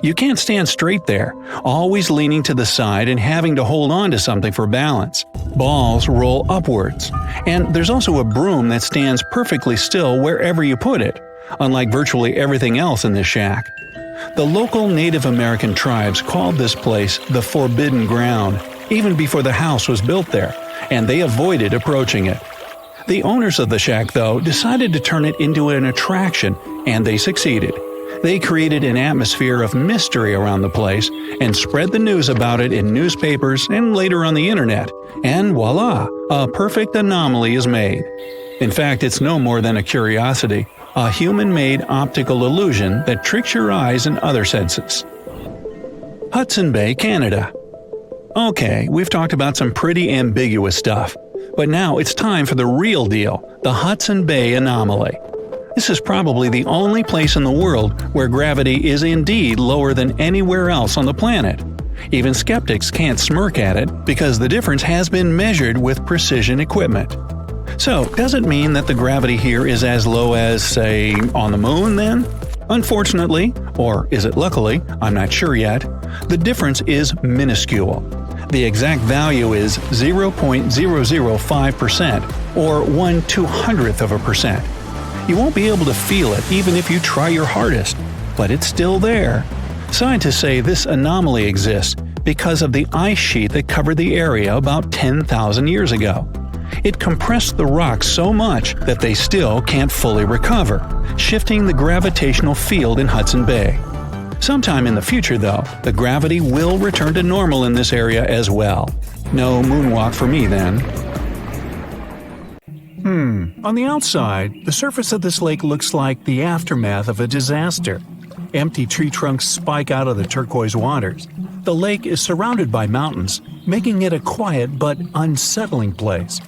You can't stand straight there, always leaning to the side and having to hold on to something for balance. Balls roll upwards. And there's also a broom that stands perfectly still wherever you put it, unlike virtually everything else in this shack. The local Native American tribes called this place the Forbidden Ground, even before the house was built there, and they avoided approaching it. The owners of the shack, though, decided to turn it into an attraction, and they succeeded. They created an atmosphere of mystery around the place and spread the news about it in newspapers and later on the internet. And voila, a perfect anomaly is made. In fact, it's no more than a curiosity, a human-made optical illusion that tricks your eyes and other senses. Hudson Bay, Canada. Okay, we've talked about some pretty ambiguous stuff, but now it's time for the real deal, the Hudson Bay anomaly. This is probably the only place in the world where gravity is indeed lower than anywhere else on the planet. Even skeptics can't smirk at it because the difference has been measured with precision equipment. So, does it mean that the gravity here is as low as, say, on the moon then? Unfortunately, or is it luckily, I'm not sure yet, the difference is minuscule. The exact value is 0.005%, or 1/200%. You won't be able to feel it even if you try your hardest, but it's still there. Scientists say this anomaly exists because of the ice sheet that covered the area about 10,000 years ago. It compressed the rocks so much that they still can't fully recover, shifting the gravitational field in Hudson Bay. Sometime in the future, though, the gravity will return to normal in this area as well. No moonwalk for me then. On the outside, the surface of this lake looks like the aftermath of a disaster. Empty tree trunks spike out of the turquoise waters. The lake is surrounded by mountains, making it a quiet but unsettling place.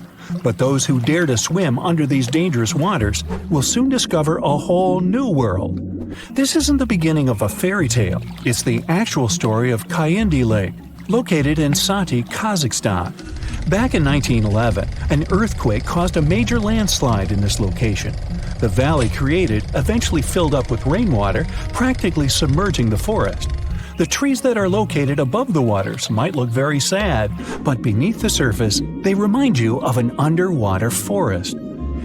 But those who dare to swim under these dangerous waters will soon discover a whole new world. This isn't the beginning of a fairy tale, it's the actual story of Kayindi Lake, located in Sati, Kazakhstan. Back in 1911, an earthquake caused a major landslide in this location. The valley created eventually filled up with rainwater, practically submerging the forest. The trees that are located above the waters might look very sad, but beneath the surface, they remind you of an underwater forest.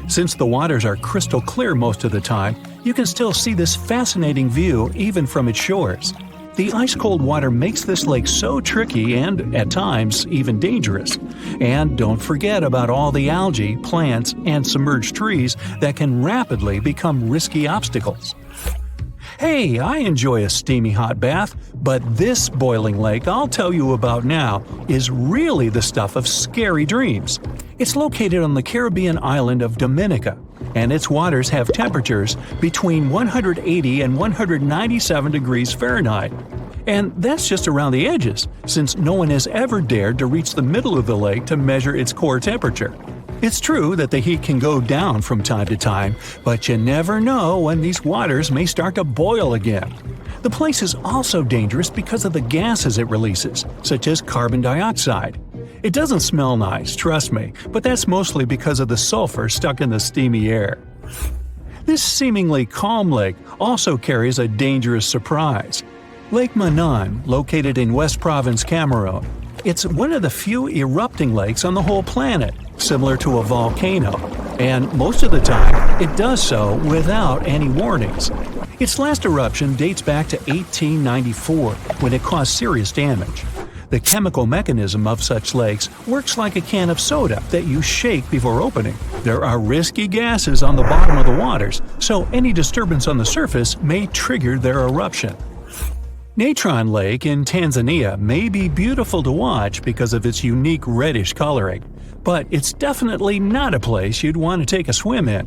Since the waters are crystal clear most of the time, you can still see this fascinating view even from its shores. The ice-cold water makes this lake so tricky and, at times, even dangerous. And don't forget about all the algae, plants, and submerged trees that can rapidly become risky obstacles. Hey, I enjoy a steamy hot bath, but this boiling lake I'll tell you about now is really the stuff of scary dreams. It's located on the Caribbean island of Dominica, and its waters have temperatures between 180 and 197 degrees Fahrenheit. And that's just around the edges, since no one has ever dared to reach the middle of the lake to measure its core temperature. It's true that the heat can go down from time to time, but you never know when these waters may start to boil again. The place is also dangerous because of the gases it releases, such as carbon dioxide. It doesn't smell nice, trust me, but that's mostly because of the sulfur stuck in the steamy air. This seemingly calm lake also carries a dangerous surprise. Lake Manan, located in West Province, Cameroon. It's one of the few erupting lakes on the whole planet, similar to a volcano, and most of the time it does so without any warnings. Its last eruption dates back to 1894, when it caused serious damage. The chemical mechanism of such lakes works like a can of soda that you shake before opening. There are risky gases on the bottom of the waters, so any disturbance on the surface may trigger their eruption. Natron Lake in Tanzania may be beautiful to watch because of its unique reddish coloring, but it's definitely not a place you'd want to take a swim in.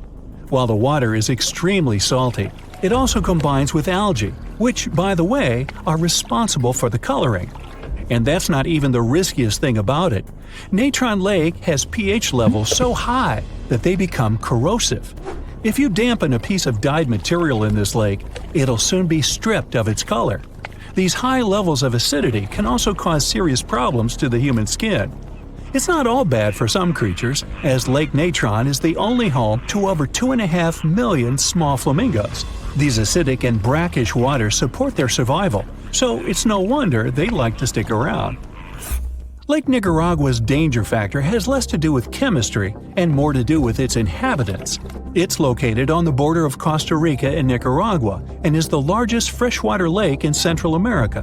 While the water is extremely salty, it also combines with algae, which, by the way, are responsible for the coloring. And that's not even the riskiest thing about it. Natron Lake has pH levels so high that they become corrosive. If you dampen a piece of dyed material in this lake, it'll soon be stripped of its color. These high levels of acidity can also cause serious problems to the human skin. It's not all bad for some creatures, as Lake Natron is the only home to over 2.5 million small flamingos. These acidic and brackish waters support their survival, so it's no wonder they like to stick around. Lake Nicaragua's danger factor has less to do with chemistry and more to do with its inhabitants. It's located on the border of Costa Rica and Nicaragua and is the largest freshwater lake in Central America.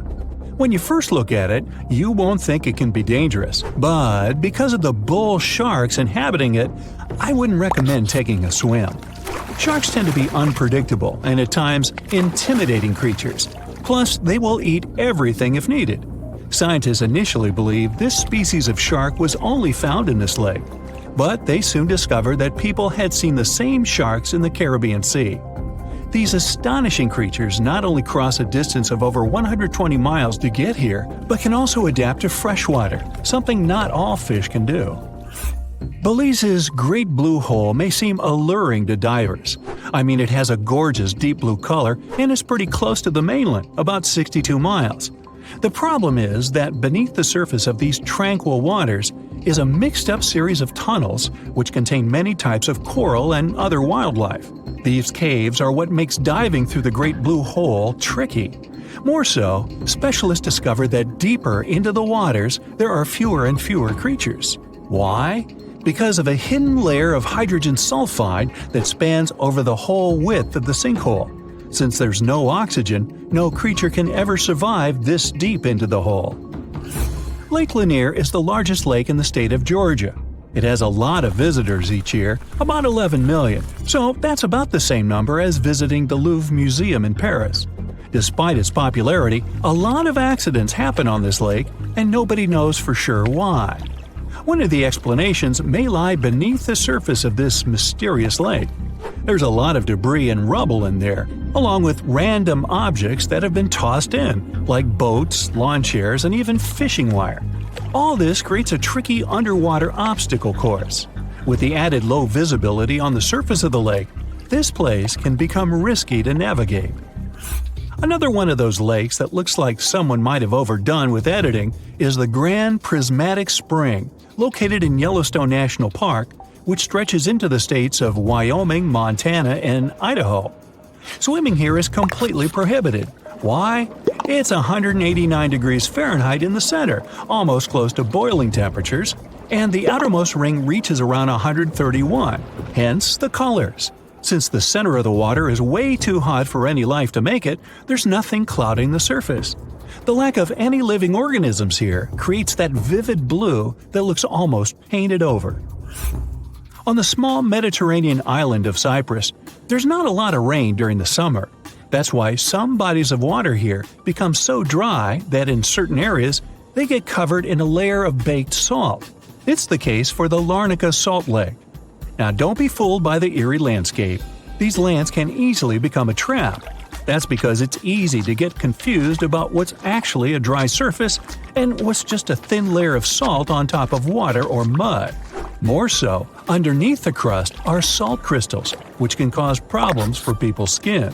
When you first look at it, you won't think it can be dangerous, but because of the bull sharks inhabiting it, I wouldn't recommend taking a swim. Sharks tend to be unpredictable and at times intimidating creatures. Plus, they will eat everything if needed. Scientists initially believed this species of shark was only found in this lake, but they soon discovered that people had seen the same sharks in the Caribbean Sea. These astonishing creatures not only cross a distance of over 120 miles to get here, but can also adapt to freshwater, something not all fish can do. Belize's Great Blue Hole may seem alluring to divers. I mean, it has a gorgeous deep blue color and is pretty close to the mainland, about 62 miles. The problem is that beneath the surface of these tranquil waters is a mixed-up series of tunnels which contain many types of coral and other wildlife. These caves are what makes diving through the Great Blue Hole tricky. More so, specialists discovered that deeper into the waters there are fewer and fewer creatures. Why? Because of a hidden layer of hydrogen sulfide that spans over the whole width of the sinkhole. Since there's no oxygen, no creature can ever survive this deep into the hole. Lake Lanier is the largest lake in the state of Georgia. It has a lot of visitors each year, about 11 million, so that's about the same number as visiting the Louvre Museum in Paris. Despite its popularity, a lot of accidents happen on this lake, and nobody knows for sure why. One of the explanations may lie beneath the surface of this mysterious lake. There's a lot of debris and rubble in there, along with random objects that have been tossed in, like boats, lawn chairs, and even fishing wire. All this creates a tricky underwater obstacle course. With the added low visibility on the surface of the lake, this place can become risky to navigate. Another one of those lakes that looks like someone might have overdone with editing is the Grand Prismatic Spring, located in Yellowstone National Park, which stretches into the states of Wyoming, Montana, and Idaho. Swimming here is completely prohibited. Why? It's 189 degrees Fahrenheit in the center, almost close to boiling temperatures, and the outermost ring reaches around 131, hence the colors. Since the center of the water is way too hot for any life to make it, there's nothing clouding the surface. The lack of any living organisms here creates that vivid blue that looks almost painted over. On the small Mediterranean island of Cyprus, there's not a lot of rain during the summer. That's why some bodies of water here become so dry that in certain areas they get covered in a layer of baked salt. It's the case for the Larnaca Salt Lake. Now don't be fooled by the eerie landscape. These lands can easily become a trap. That's because it's easy to get confused about what's actually a dry surface and what's just a thin layer of salt on top of water or mud. More so, underneath the crust are salt crystals, which can cause problems for people's skin.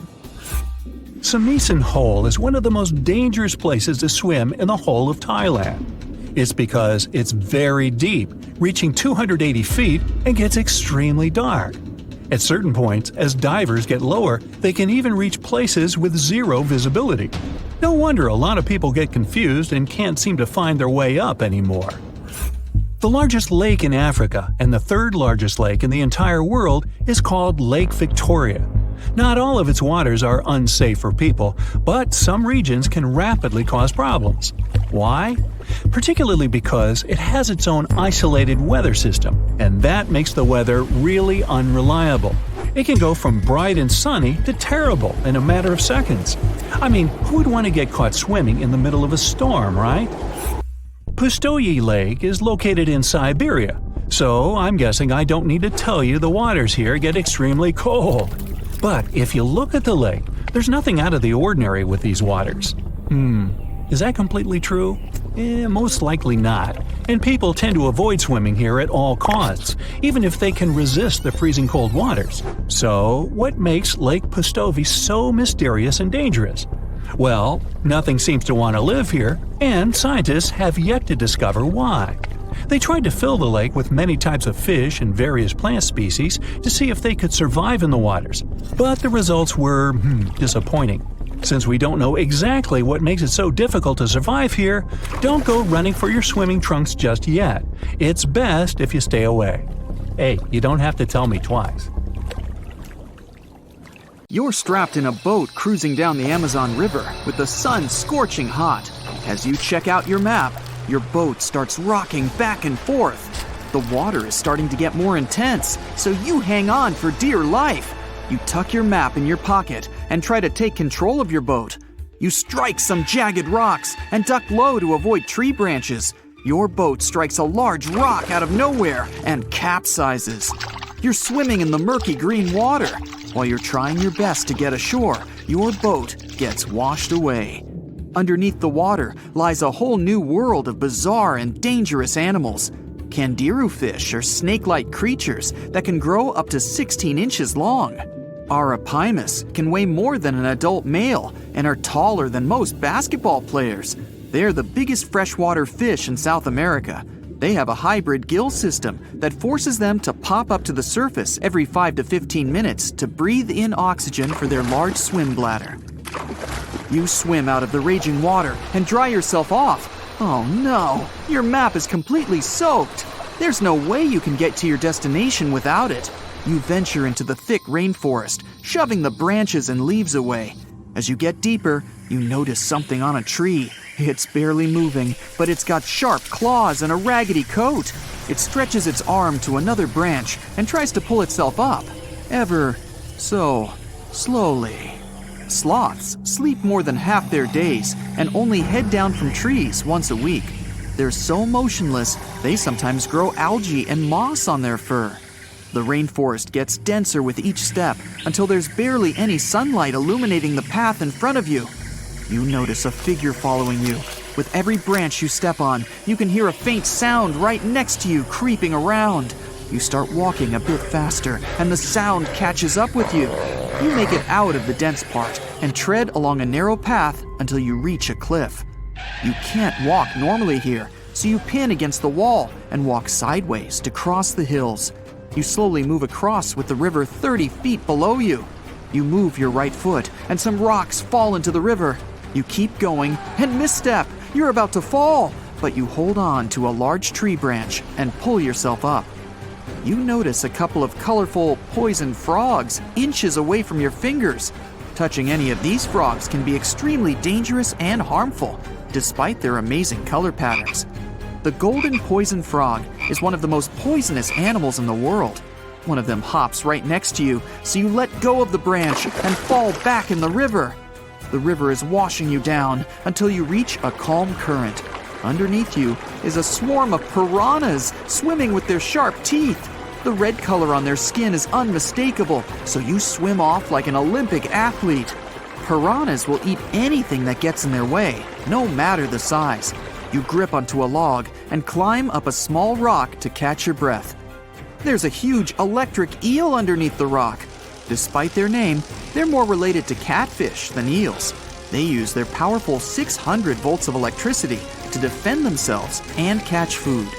Samaesan Hole is one of the most dangerous places to swim in the whole of Thailand. It's because it's very deep, reaching 280 feet, and gets extremely dark. At certain points, as divers get lower, they can even reach places with zero visibility. No wonder a lot of people get confused and can't seem to find their way up anymore. The largest lake in Africa and the third largest lake in the entire world is called Lake Victoria. Not all of its waters are unsafe for people, but some regions can rapidly cause problems. Why? Particularly because it has its own isolated weather system, and that makes the weather really unreliable. It can go from bright and sunny to terrible in a matter of seconds. I mean, who would want to get caught swimming in the middle of a storm, right? Pustoye Lake is located in Siberia, so I'm guessing I don't need to tell you the waters here get extremely cold. But if you look at the lake, there's nothing out of the ordinary with these waters. Is that completely true? Most likely not, and people tend to avoid swimming here at all costs, even if they can resist the freezing cold waters. So, what makes Lake Pustoye so mysterious and dangerous? Well, nothing seems to want to live here, and scientists have yet to discover why. They tried to fill the lake with many types of fish and various plant species to see if they could survive in the waters, but the results were disappointing. Since we don't know exactly what makes it so difficult to survive here, don't go running for your swimming trunks just yet. It's best if you stay away. Hey, you don't have to tell me twice. You're strapped in a boat cruising down the Amazon River with the sun scorching hot. As you check out your map, your boat starts rocking back and forth. The water is starting to get more intense, so you hang on for dear life. You tuck your map in your pocket and try to take control of your boat. You strike some jagged rocks and duck low to avoid tree branches. Your boat strikes a large rock out of nowhere and capsizes. You're swimming in the murky green water. While you're trying your best to get ashore, your boat gets washed away. Underneath the water lies a whole new world of bizarre and dangerous animals. Candiru fish are snake-like creatures that can grow up to 16 inches long. Arapimus can weigh more than an adult male and are taller than most basketball players. They're the biggest freshwater fish in South America. They have a hybrid gill system that forces them to pop up to the surface every 5 to 15 minutes to breathe in oxygen for their large swim bladder. You swim out of the raging water and dry yourself off. Oh no, your map is completely soaked. There's no way you can get to your destination without it. You venture into the thick rainforest, shoving the branches and leaves away. As you get deeper, you notice something on a tree. It's barely moving, but it's got sharp claws and a raggedy coat. It stretches its arm to another branch and tries to pull itself up, ever so slowly. Sloths sleep more than half their days and only head down from trees once a week. They're so motionless, they sometimes grow algae and moss on their fur. The rainforest gets denser with each step until there's barely any sunlight illuminating the path in front of you. You notice a figure following you. With every branch you step on, you can hear a faint sound right next to you creeping around. You start walking a bit faster, and the sound catches up with you. You make it out of the dense part and tread along a narrow path until you reach a cliff. You can't walk normally here, so you pin against the wall and walk sideways to cross the hills. You slowly move across with the river 30 feet below you. You move your right foot, and some rocks fall into the river. You keep going and misstep. You're about to fall, but you hold on to a large tree branch and pull yourself up. You notice a couple of colorful poison frogs inches away from your fingers. Touching any of these frogs can be extremely dangerous and harmful, despite their amazing color patterns. The golden poison frog is one of the most poisonous animals in the world. One of them hops right next to you, so you let go of the branch and fall back in the river. The river is washing you down until you reach a calm current. Underneath you is a swarm of piranhas swimming with their sharp teeth. The red color on their skin is unmistakable, so you swim off like an Olympic athlete. Piranhas will eat anything that gets in their way, no matter the size. You grip onto a log and climb up a small rock to catch your breath. There's a huge electric eel underneath the rock. Despite their name, they're more related to catfish than eels. They use their powerful 600 volts of electricity to defend themselves and catch food.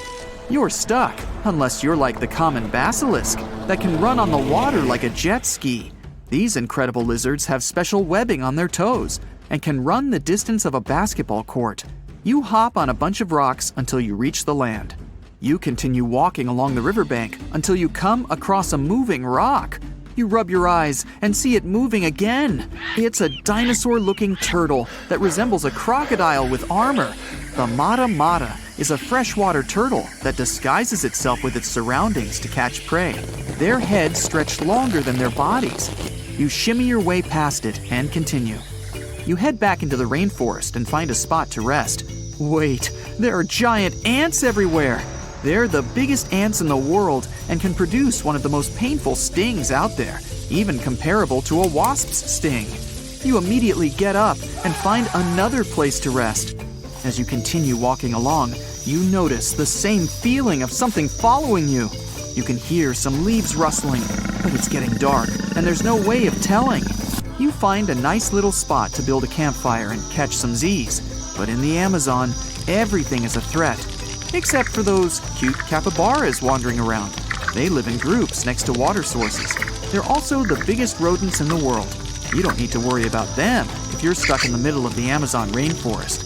You're stuck, unless you're like the common basilisk that can run on the water like a jet ski. These incredible lizards have special webbing on their toes and can run the distance of a basketball court. You hop on a bunch of rocks until you reach the land. You continue walking along the riverbank until you come across a moving rock. You rub your eyes and see it moving again. It's a dinosaur-looking turtle that resembles a crocodile with armor. The mata is a freshwater turtle that disguises itself with its surroundings to catch prey. Their heads stretch longer than their bodies. You shimmy your way past it and continue. You head back into the rainforest and find a spot to rest. Wait, there are giant ants everywhere. They're the biggest ants in the world and can produce one of the most painful stings out there, even comparable to a wasp's sting. You immediately get up and find another place to rest. As you continue walking along, you notice the same feeling of something following you. You can hear some leaves rustling, but it's getting dark and there's no way of telling. You find a nice little spot to build a campfire and catch some Z's, but in the Amazon, everything is a threat. Except for those cute capybaras wandering around. They live in groups next to water sources. They're also the biggest rodents in the world. You don't need to worry about them if you're stuck in the middle of the Amazon rainforest.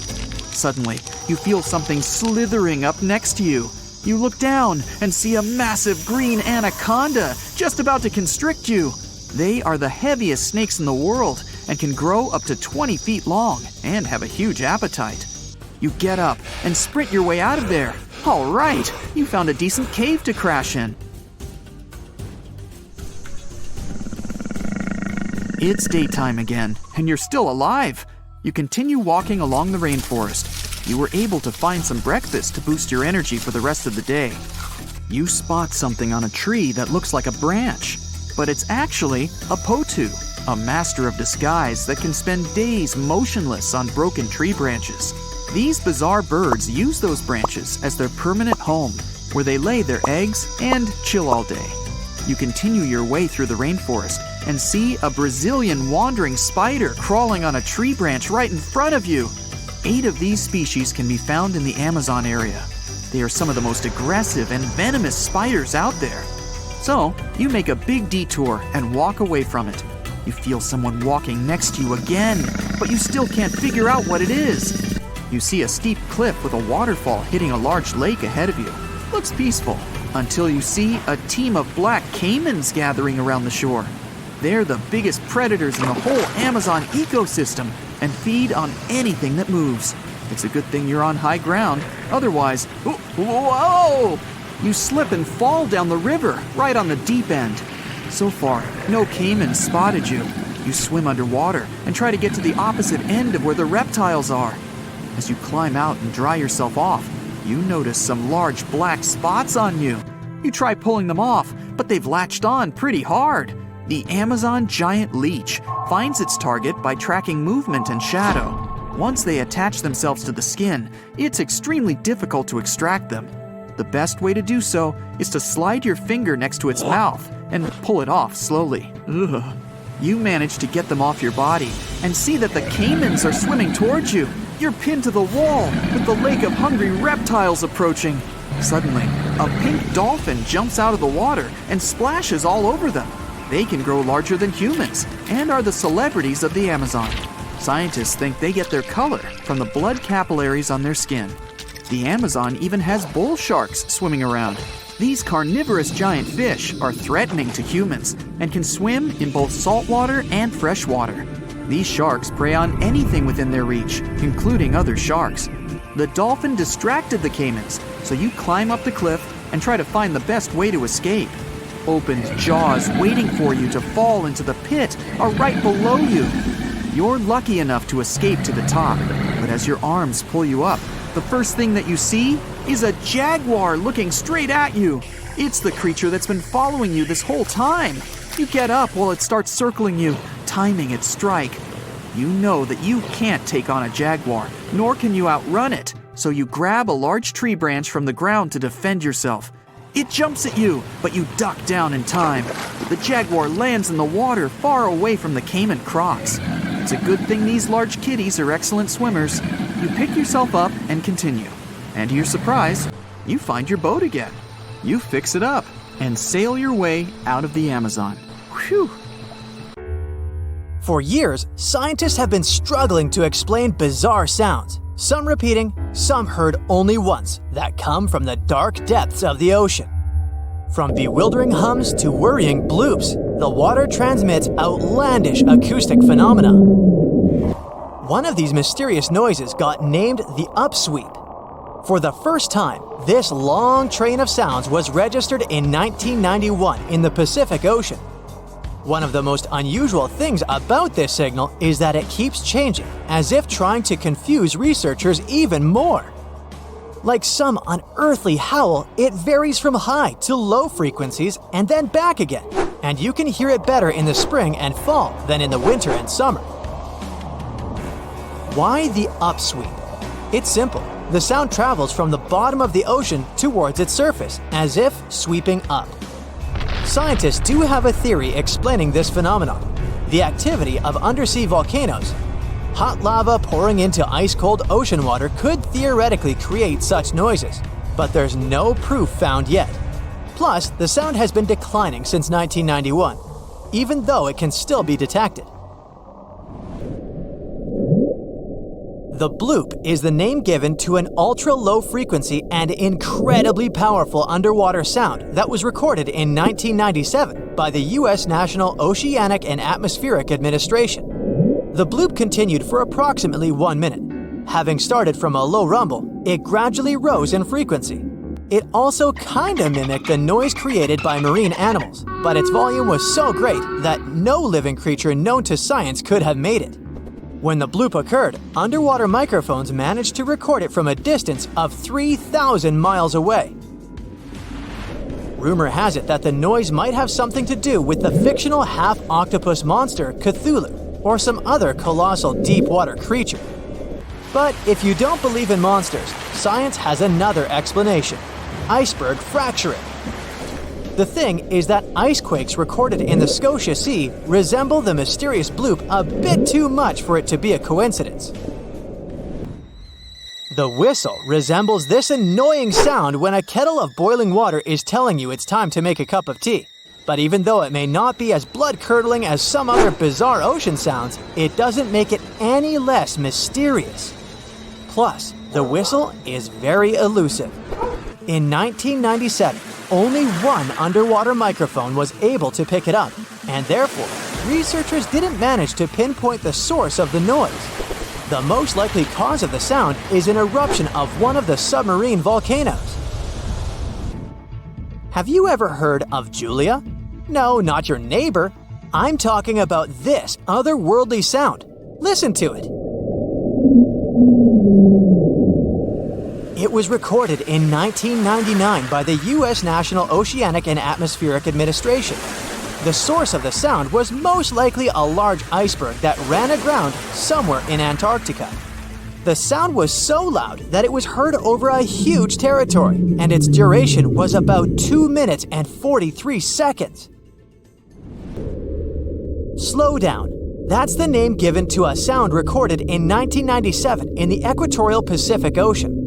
Suddenly, you feel something slithering up next to you. You look down and see a massive green anaconda just about to constrict you. They are the heaviest snakes in the world and can grow up to 20 feet long and have a huge appetite. You get up and sprint your way out of there. All right, you found a decent cave to crash in. It's daytime again, and you're still alive. You continue walking along the rainforest. You were able to find some breakfast to boost your energy for the rest of the day. You spot something on a tree that looks like a branch, but it's actually a potu, a master of disguise that can spend days motionless on broken tree branches. These bizarre birds use those branches as their permanent home, where they lay their eggs and chill all day. You continue your way through the rainforest and see a Brazilian wandering spider crawling on a tree branch right in front of you. 8 of these species can be found in the Amazon area. They are some of the most aggressive and venomous spiders out there. So, you make a big detour and walk away from it. You feel someone walking next to you again, but you still can't figure out what it is. You see a steep cliff with a waterfall hitting a large lake ahead of you. Looks peaceful, until you see a team of black caimans gathering around the shore. They're the biggest predators in the whole Amazon ecosystem and feed on anything that moves. It's a good thing you're on high ground, otherwise, whoa! You slip and fall down the river, right on the deep end. So far, no caimans spotted you. You swim underwater and try to get to the opposite end of where the reptiles are. As you climb out and dry yourself off, you notice some large black spots on you. You try pulling them off, but they've latched on pretty hard. The Amazon giant leech finds its target by tracking movement and shadow. Once they attach themselves to the skin, it's extremely difficult to extract them. The best way to do so is to slide your finger next to its mouth and pull it off slowly. Ugh. You manage to get them off your body and see that the caimans are swimming towards you. You're pinned to the wall with the lake of hungry reptiles approaching. Suddenly, a pink dolphin jumps out of the water and splashes all over them. They can grow larger than humans and are the celebrities of the Amazon. Scientists think they get their color from the blood capillaries on their skin. The Amazon even has bull sharks swimming around. These carnivorous giant fish are threatening to humans and can swim in both saltwater and freshwater. These sharks prey on anything within their reach, including other sharks. The dolphin distracted the caimans, so you climb up the cliff and try to find the best way to escape. Opened jaws waiting for you to fall into the pit are right below you. You're lucky enough to escape to the top, but as your arms pull you up, the first thing that you see is a jaguar looking straight at you. It's the creature that's been following you this whole time. You get up while it starts circling you, timing its strike. You know that you can't take on a jaguar, nor can you outrun it, so you grab a large tree branch from the ground to defend yourself. It jumps at you, but you duck down in time. The jaguar lands in the water far away from the caiman crocs. It's a good thing these large kitties are excellent swimmers. You pick yourself up and continue. And to your surprise, you find your boat again. You fix it up and sail your way out of the Amazon. Whew! For years, scientists have been struggling to explain bizarre sounds, some repeating, some heard only once, that come from the dark depths of the ocean. From bewildering hums to worrying bloops, the water transmits outlandish acoustic phenomena. One of these mysterious noises got named the upsweep. For the first time, this long train of sounds was registered in 1991 in the Pacific Ocean. One of the most unusual things about this signal is that it keeps changing, as if trying to confuse researchers even more. Like some unearthly howl, it varies from high to low frequencies and then back again, and you can hear it better in the spring and fall than in the winter and summer. Why the upsweep? It's simple. The sound travels from the bottom of the ocean towards its surface, as if sweeping up. Scientists do have a theory explaining this phenomenon: the activity of undersea volcanoes. Hot lava pouring into ice-cold ocean water could theoretically create such noises, but there's no proof found yet. Plus, the sound has been declining since 1991, even though it can still be detected. The bloop is the name given to an ultra-low frequency and incredibly powerful underwater sound that was recorded in 1997 by the U.S. National Oceanic and Atmospheric Administration. The bloop continued for approximately 1 minute. Having started from a low rumble, it gradually rose in frequency. It also kinda mimicked the noise created by marine animals, but its volume was so great that no living creature known to science could have made it. When the bloop occurred, underwater microphones managed to record it from a distance of 3,000 miles away. Rumor has it that the noise might have something to do with the fictional half-octopus monster Cthulhu, or some other colossal deep-water creature. But if you don't believe in monsters, science has another explanation: iceberg fracturing. The thing is that ice quakes recorded in the Scotia Sea resemble the mysterious bloop a bit too much for it to be a coincidence. The whistle resembles this annoying sound when a kettle of boiling water is telling you it's time to make a cup of tea. But even though it may not be as blood-curdling as some other bizarre ocean sounds, it doesn't make it any less mysterious. Plus, the whistle is very elusive. In 1997, only one underwater microphone was able to pick it up, and therefore, researchers didn't manage to pinpoint the source of the noise. The most likely cause of the sound is an eruption of one of the submarine volcanoes. Have you ever heard of Julia? No, not your neighbor. I'm talking about this otherworldly sound. Listen to it. It was recorded in 1999 by the U.S. National Oceanic and Atmospheric Administration. The source of the sound was most likely a large iceberg that ran aground somewhere in Antarctica. The sound was so loud that it was heard over a huge territory, and its duration was about 2 minutes and 43 seconds. Slow down. That's the name given to a sound recorded in 1997 in the equatorial Pacific Ocean.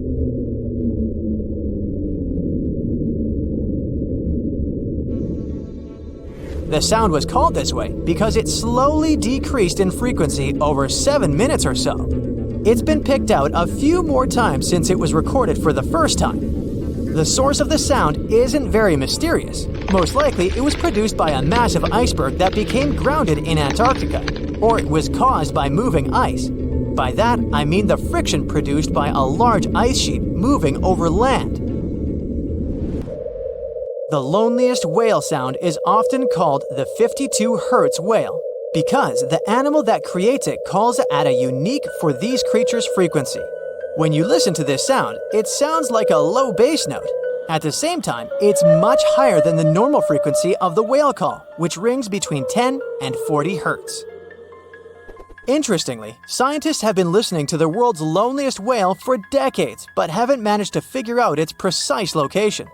The sound was called this way because it slowly decreased in frequency over 7 minutes or so. It's been picked out a few more times since it was recorded for the first time. The source of the sound isn't very mysterious. Most likely, it was produced by a massive iceberg that became grounded in Antarctica, or it was caused by moving ice. By that, I mean the friction produced by a large ice sheet moving over land. The loneliest whale sound is often called the 52 Hz whale because the animal that creates it calls at a unique for these creatures frequency. When you listen to this sound, it sounds like a low bass note. At the same time, it's much higher than the normal frequency of the whale call, which rings between 10 and 40 Hz. Interestingly, scientists have been listening to the world's loneliest whale for decades, but haven't managed to figure out its precise location.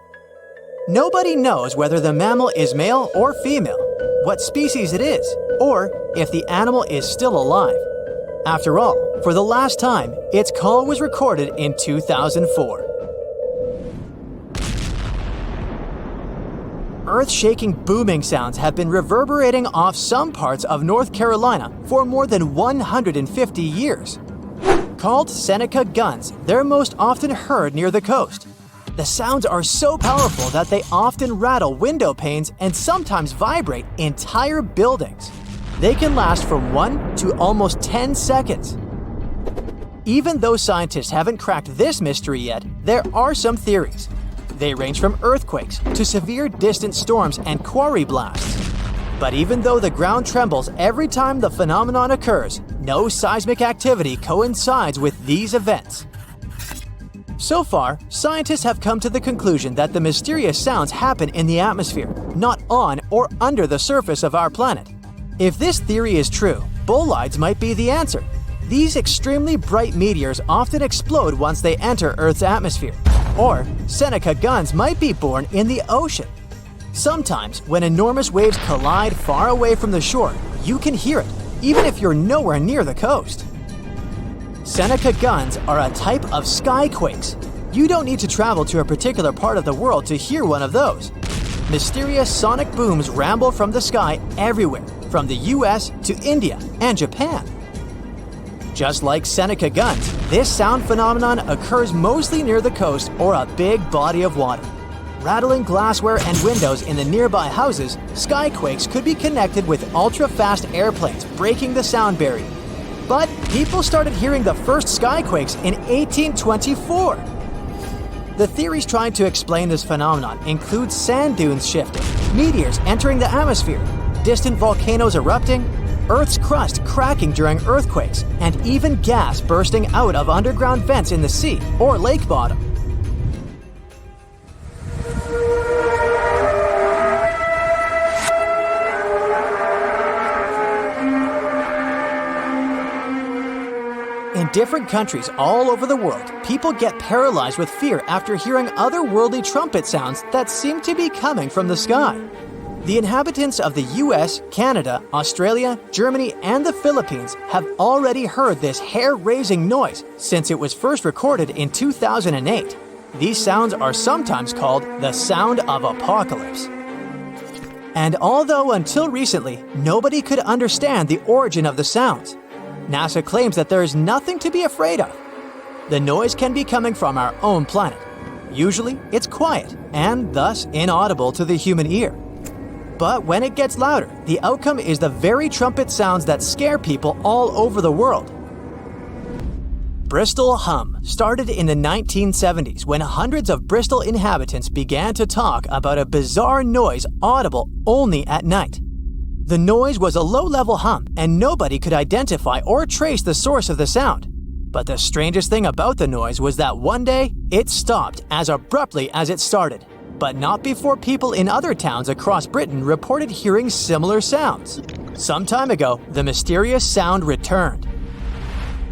Nobody knows whether the mammal is male or female, what species it is, or if the animal is still alive. After all, for the last time, its call was recorded in 2004. Earth-shaking booming sounds have been reverberating off some parts of North Carolina for more than 150 years. Called Seneca guns, they're most often heard near the coast. The sounds are so powerful that they often rattle window panes and sometimes vibrate entire buildings. They can last from 1 to almost 10 seconds. Even though scientists haven't cracked this mystery yet, there are some theories. They range from earthquakes to severe distant storms and quarry blasts. But even though the ground trembles every time the phenomenon occurs, no seismic activity coincides with these events. So far, scientists have come to the conclusion that the mysterious sounds happen in the atmosphere, not on or under the surface of our planet. If this theory is true, bolides might be the answer. These extremely bright meteors often explode once they enter Earth's atmosphere. Or Seneca guns might be born in the ocean. Sometimes, when enormous waves collide far away from the shore, you can hear it, even if you're nowhere near the coast. Seneca guns are a type of sky quakes. You don't need to travel to a particular part of the world to hear one of those. Mysterious sonic booms ramble from the sky everywhere, from the US to India and Japan. Just like Seneca guns, this sound phenomenon occurs mostly near the coast or a big body of water. Rattling glassware and windows in the nearby houses, skyquakes could be connected with ultra-fast airplanes breaking the sound barrier. But people started hearing the first skyquakes in 1824. The theories trying to explain this phenomenon include sand dunes shifting, meteors entering the atmosphere, distant volcanoes erupting, Earth's crust cracking during earthquakes, and even gas bursting out of underground vents in the sea or lake bottom. In different countries all over the world, people get paralyzed with fear after hearing otherworldly trumpet sounds that seem to be coming from the sky. The inhabitants of the US, Canada, Australia, Germany, and the Philippines have already heard this hair-raising noise since it was first recorded in 2008. These sounds are sometimes called the sound of apocalypse. And although until recently, nobody could understand the origin of the sounds, NASA claims that there is nothing to be afraid of. The noise can be coming from our own planet. Usually, it's quiet and thus inaudible to the human ear. But when it gets louder, the outcome is the very trumpet sounds that scare people all over the world. Bristol hum started in the 1970s when hundreds of Bristol inhabitants began to talk about a bizarre noise audible only at night. The noise was a low-level hum and nobody could identify or trace the source of the sound. But the strangest thing about the noise was that one day, it stopped as abruptly as it started, but not before people in other towns across Britain reported hearing similar sounds. Some time ago, the mysterious sound returned.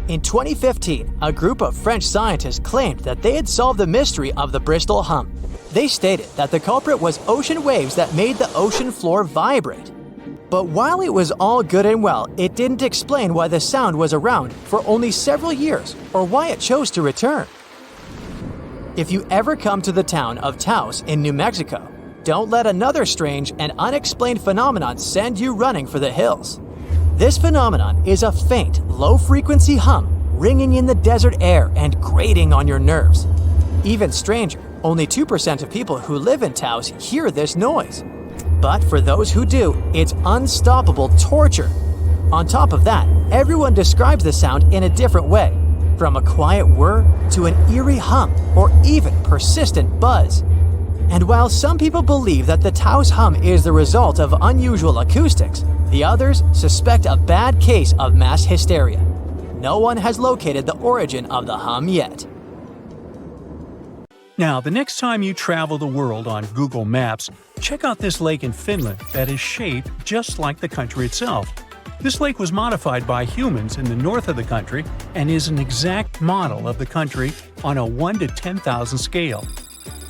In 2015, a group of French scientists claimed that they had solved the mystery of the Bristol hum. They stated that the culprit was ocean waves that made the ocean floor vibrate. But while it was all good and well, it didn't explain why the sound was around for only several years or why it chose to return. If you ever come to the town of Taos in New Mexico, don't let another strange and unexplained phenomenon send you running for the hills. This phenomenon is a faint, low-frequency hum ringing in the desert air and grating on your nerves. Even stranger, only 2% of people who live in Taos hear this noise. But for those who do, it's unstoppable torture. On top of that, everyone describes the sound in a different way, from a quiet whir to an eerie hum or even persistent buzz. And while some people believe that the Taos hum is the result of unusual acoustics, the others suspect a bad case of mass hysteria. No one has located the origin of the hum yet. Now, the next time you travel the world on Google Maps, check out this lake in Finland that is shaped just like the country itself. This lake was modified by humans in the north of the country and is an exact model of the country on a 1 to 10,000 scale.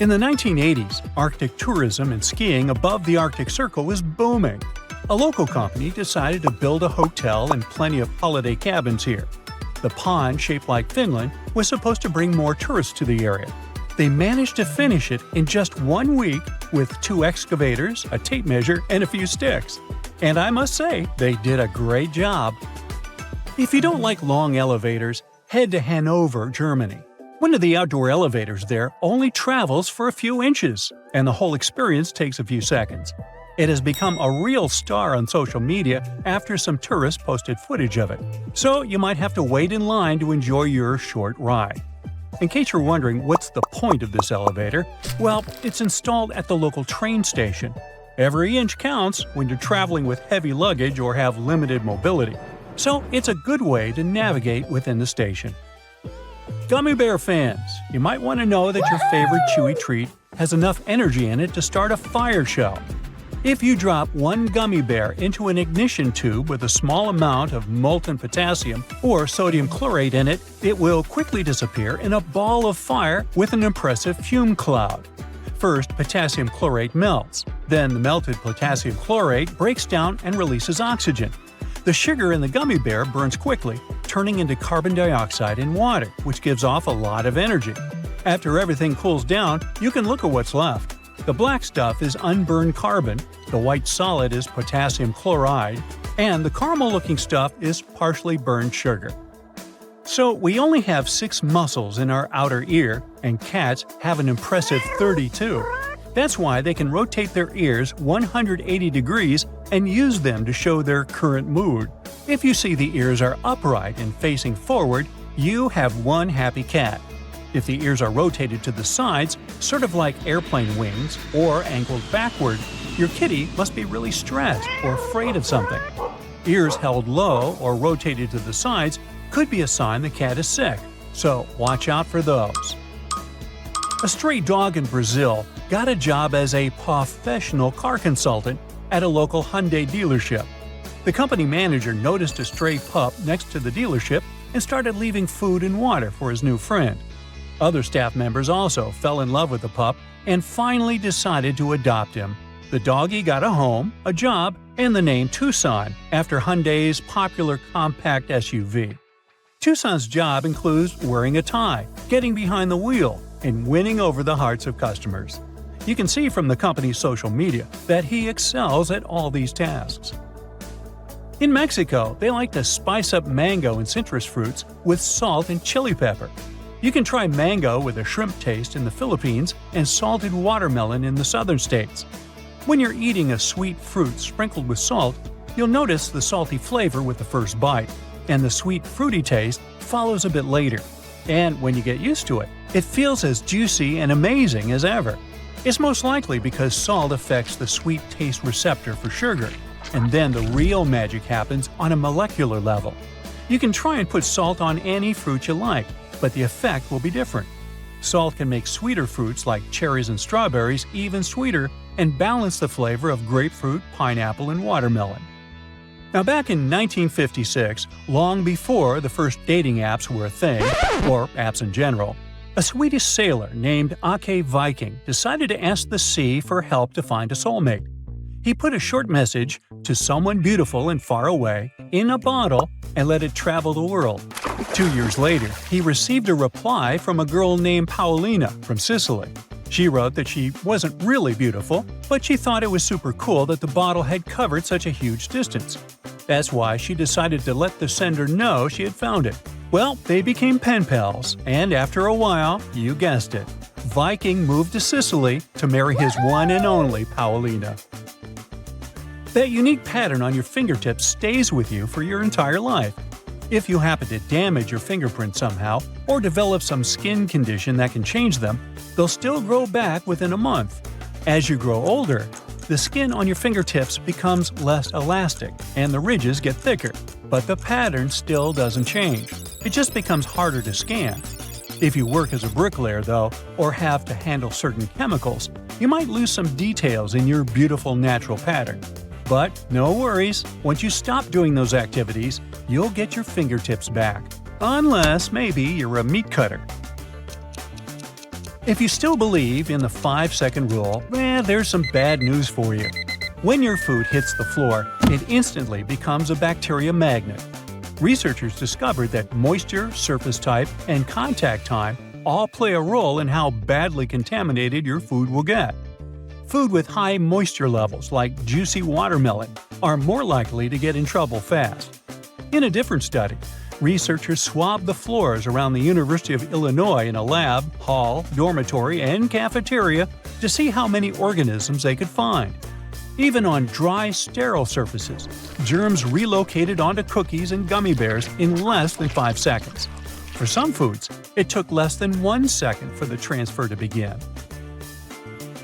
In the 1980s, Arctic tourism and skiing above the Arctic Circle was booming. A local company decided to build a hotel and plenty of holiday cabins here. The pond, shaped like Finland, was supposed to bring more tourists to the area. They managed to finish it in just 1 week with 2 excavators, a tape measure, and a few sticks. And I must say, they did a great job. If you don't like long elevators, head to Hanover, Germany. One of the outdoor elevators there only travels for a few inches, and the whole experience takes a few seconds. It has become a real star on social media after some tourists posted footage of it, so you might have to wait in line to enjoy your short ride. In case you're wondering what's the point of this elevator, well, it's installed at the local train station. Every inch counts when you're traveling with heavy luggage or have limited mobility, so it's a good way to navigate within the station. Gummy bear fans, you might want to know that your favorite chewy treat has enough energy in it to start a fire show. If you drop 1 gummy bear into an ignition tube with a small amount of molten potassium or sodium chlorate in it, it will quickly disappear in a ball of fire with an impressive fume cloud. First, potassium chlorate melts. Then the melted potassium chlorate breaks down and releases oxygen. The sugar in the gummy bear burns quickly, turning into carbon dioxide and water, which gives off a lot of energy. After everything cools down, you can look at what's left. The black stuff is unburned carbon, the white solid is potassium chloride, and the caramel-looking stuff is partially burned sugar. So we only have 6 muscles in our outer ear, and cats have an impressive 32. That's why they can rotate their ears 180 degrees and use them to show their current mood. If you see the ears are upright and facing forward, you have one happy cat. If the ears are rotated to the sides, sort of like airplane wings, or angled backward, your kitty must be really stressed or afraid of something. Ears held low or rotated to the sides could be a sign the cat is sick, so watch out for those. A stray dog in Brazil got a job as a professional car consultant at a local Hyundai dealership. The company manager noticed a stray pup next to the dealership and started leaving food and water for his new friend. Other staff members also fell in love with the pup and finally decided to adopt him. The The doggy got a home, a job, and the name Tucson after Hyundai's popular compact SUV. Tucson's job includes wearing a tie, getting behind the wheel, and winning over the hearts of customers. You can see from the company's social media that he excels at all these tasks. In Mexico, they like to spice up mango and citrus fruits with salt and chili pepper. You can try mango with a shrimp taste in the Philippines and salted watermelon in the southern states. When you're eating a sweet fruit sprinkled with salt, you'll notice the salty flavor with the first bite, and the sweet fruity taste follows a bit later. And when you get used to it, it feels as juicy and amazing as ever. It's most likely because salt affects the sweet taste receptor for sugar, and then the real magic happens on a molecular level. You can try and put salt on any fruit you like, but the effect will be different. Salt can make sweeter fruits like cherries and strawberries even sweeter and balance the flavor of grapefruit, pineapple, and watermelon. Now, back in 1956, long before the first dating apps were a thing, or apps in general, a Swedish sailor named Ake Viking decided to ask the sea for help to find a soulmate. He put a short message to someone beautiful and far away in a bottle and let it travel the world. 2 years later, he received a reply from a girl named Paulina from Sicily. She wrote that she wasn't really beautiful, but she thought it was super cool that the bottle had covered such a huge distance. That's why she decided to let the sender know she had found it. Well, they became pen pals, and after a while, you guessed it, Viking moved to Sicily to marry his one and only Paulina. That unique pattern on your fingertips stays with you for your entire life. If you happen to damage your fingerprint somehow, or develop some skin condition that can change them, they'll still grow back within a month. As you grow older, the skin on your fingertips becomes less elastic and the ridges get thicker, but the pattern still doesn't change. It just becomes harder to scan. If you work as a bricklayer, though, or have to handle certain chemicals, you might lose some details in your beautiful natural pattern. But no worries, once you stop doing those activities, you'll get your fingertips back. Unless maybe you're a meat cutter. If you still believe in the 5-second rule, there's some bad news for you. When your food hits the floor, it instantly becomes a bacteria magnet. Researchers discovered that moisture, surface type, and contact time all play a role in how badly contaminated your food will get. Food with high moisture levels, like juicy watermelon, are more likely to get in trouble fast. In a different study, researchers swabbed the floors around the University of Illinois in a lab, hall, dormitory, and cafeteria to see how many organisms they could find. Even on dry, sterile surfaces, germs relocated onto cookies and gummy bears in less than 5 seconds. For some foods, it took less than 1 second for the transfer to begin.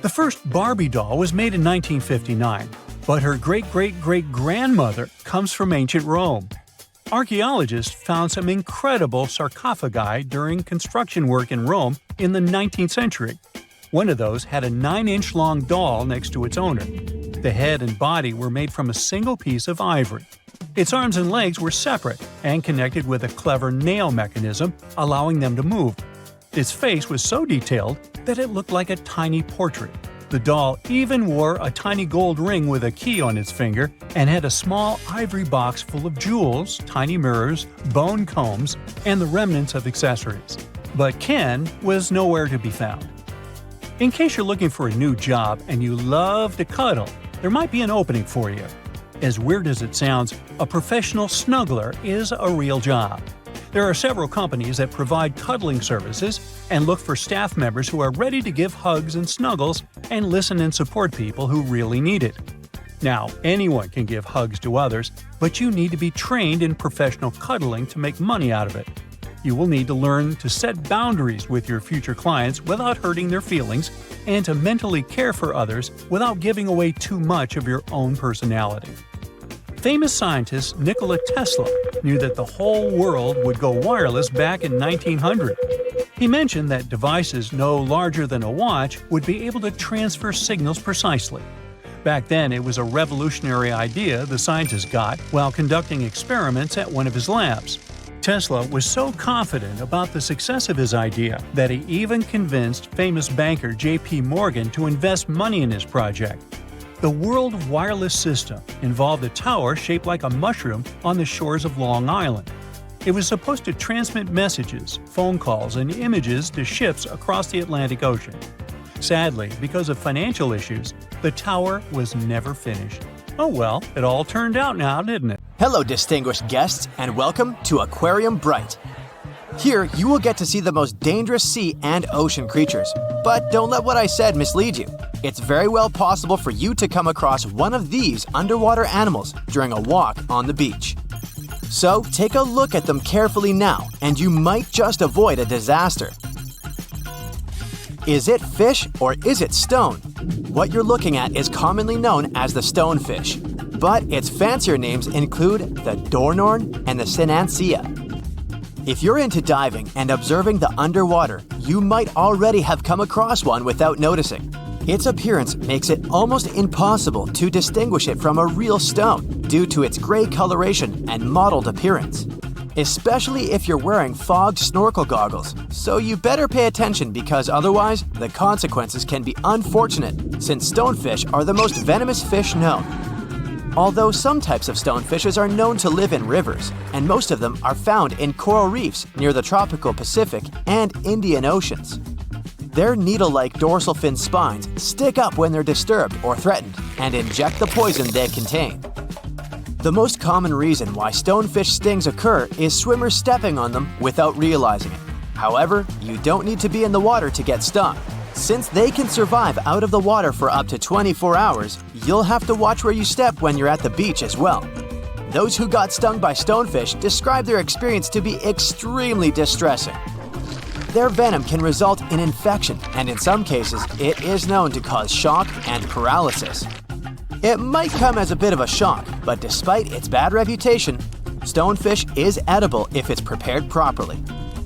The first Barbie doll was made in 1959, but her great-great-great-grandmother comes from ancient Rome. Archaeologists found some incredible sarcophagi during construction work in Rome in the 19th century. One of those had a 9-inch long doll next to its owner. The head and body were made from a single piece of ivory. Its arms and legs were separate and connected with a clever nail mechanism, allowing them to move. Its face was so detailed that it looked like a tiny portrait. The doll even wore a tiny gold ring with a key on its finger and had a small ivory box full of jewels, tiny mirrors, bone combs, and the remnants of accessories. But Ken was nowhere to be found. In case you're looking for a new job and you love to cuddle, there might be an opening for you. As weird as it sounds, a professional snuggler is a real job. There are several companies that provide cuddling services and look for staff members who are ready to give hugs and snuggles and listen and support people who really need it. Now, anyone can give hugs to others, but you need to be trained in professional cuddling to make money out of it. You will need to learn to set boundaries with your future clients without hurting their feelings and to mentally care for others without giving away too much of your own personality. Famous scientist Nikola Tesla knew that the whole world would go wireless back in 1900. He mentioned that devices no larger than a watch would be able to transfer signals precisely. Back then, it was a revolutionary idea the scientist got while conducting experiments at one of his labs. Tesla was so confident about the success of his idea that he even convinced famous banker J.P. Morgan to invest money in his project. The World Wireless System involved a tower shaped like a mushroom on the shores of Long Island. It was supposed to transmit messages, phone calls, and images to ships across the Atlantic Ocean. Sadly, because of financial issues, the tower was never finished. Oh well, it all turned out now, didn't it? Hello, distinguished guests, and welcome to Aquarium Bright. Here, you will get to see the most dangerous sea and ocean creatures. But don't let what I said mislead you. It's very well possible for you to come across one of these underwater animals during a walk on the beach. So, take a look at them carefully now, and you might just avoid a disaster. Is it fish or is it stone? What you're looking at is commonly known as the stonefish, but its fancier names include the Dornorn and the Sinancia. If you're into diving and observing the underwater, you might already have come across one without noticing. Its appearance makes it almost impossible to distinguish it from a real stone due to its gray coloration and mottled appearance, especially if you're wearing fogged snorkel goggles, so you better pay attention because otherwise the consequences can be unfortunate since stonefish are the most venomous fish known. Although some types of stonefishes are known to live in rivers, and most of them are found in coral reefs near the tropical Pacific and Indian Oceans. Their needle-like dorsal fin spines stick up when they're disturbed or threatened and inject the poison they contain. The most common reason why stonefish stings occur is swimmers stepping on them without realizing it. However, you don't need to be in the water to get stung. Since they can survive out of the water for up to 24 hours, you'll have to watch where you step when you're at the beach as well. Those who got stung by stonefish describe their experience to be extremely distressing. Their venom can result in infection, and in some cases, it is known to cause shock and paralysis. It might come as a bit of a shock, but despite its bad reputation, stonefish is edible if it's prepared properly.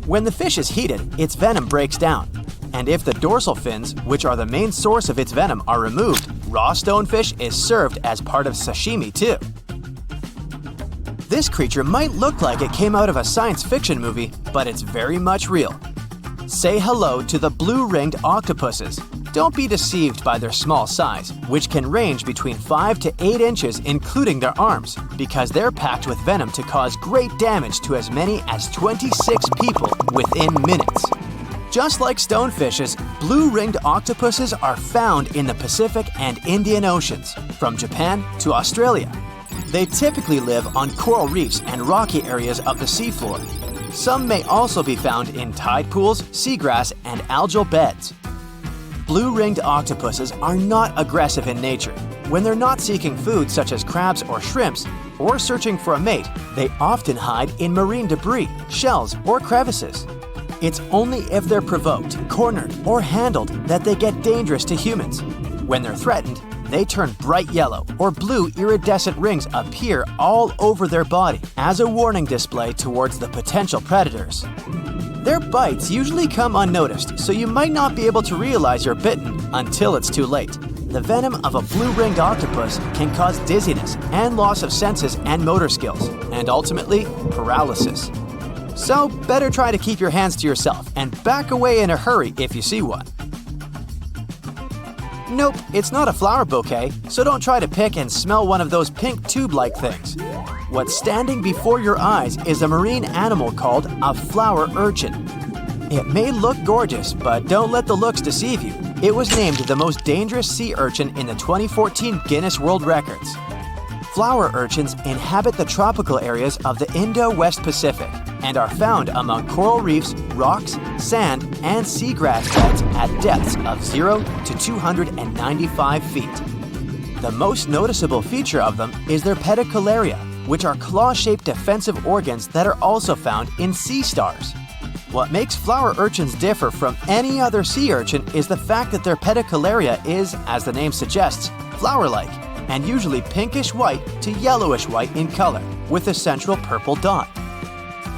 When the fish is heated, its venom breaks down. And if the dorsal fins, which are the main source of its venom, are removed, raw stonefish is served as part of sashimi too. This creature might look like it came out of a science fiction movie, but it's very much real. Say hello to the blue-ringed octopuses. Don't be deceived by their small size, which can range between 5 to 8 inches including their arms, because they're packed with venom to cause great damage to as many as 26 people within minutes. Just like stonefishes, blue-ringed octopuses are found in the Pacific and Indian Oceans, from Japan to Australia. They typically live on coral reefs and rocky areas of the seafloor. Some may also be found in tide pools, seagrass, and algal beds. Blue-ringed octopuses are not aggressive in nature. When they're not seeking food such as crabs or shrimps, or searching for a mate, they often hide in marine debris, shells, or crevices. It's only if they're provoked, cornered, or handled that they get dangerous to humans. When they're threatened, they turn bright yellow or blue iridescent rings appear all over their body as a warning display towards the potential predators. Their bites usually come unnoticed, so you might not be able to realize you're bitten until it's too late. The venom of a blue-ringed octopus can cause dizziness and loss of senses and motor skills, and ultimately, paralysis. So, better try to keep your hands to yourself and back away in a hurry if you see one. Nope, it's not a flower bouquet, so don't try to pick and smell one of those pink tube-like things. What's standing before your eyes is a marine animal called a flower urchin. It may look gorgeous, but don't let the looks deceive you. It was named the most dangerous sea urchin in the 2014 Guinness World Records. Flower urchins inhabit the tropical areas of the Indo-West Pacific and are found among coral reefs, rocks, sand, and seagrass beds at depths of 0 to 295 feet. The most noticeable feature of them is their pedicularia, which are claw-shaped defensive organs that are also found in sea stars. What makes flower urchins differ from any other sea urchin is the fact that their pedicularia is, as the name suggests, flower-like, and usually pinkish-white to yellowish-white in color, with a central purple dot.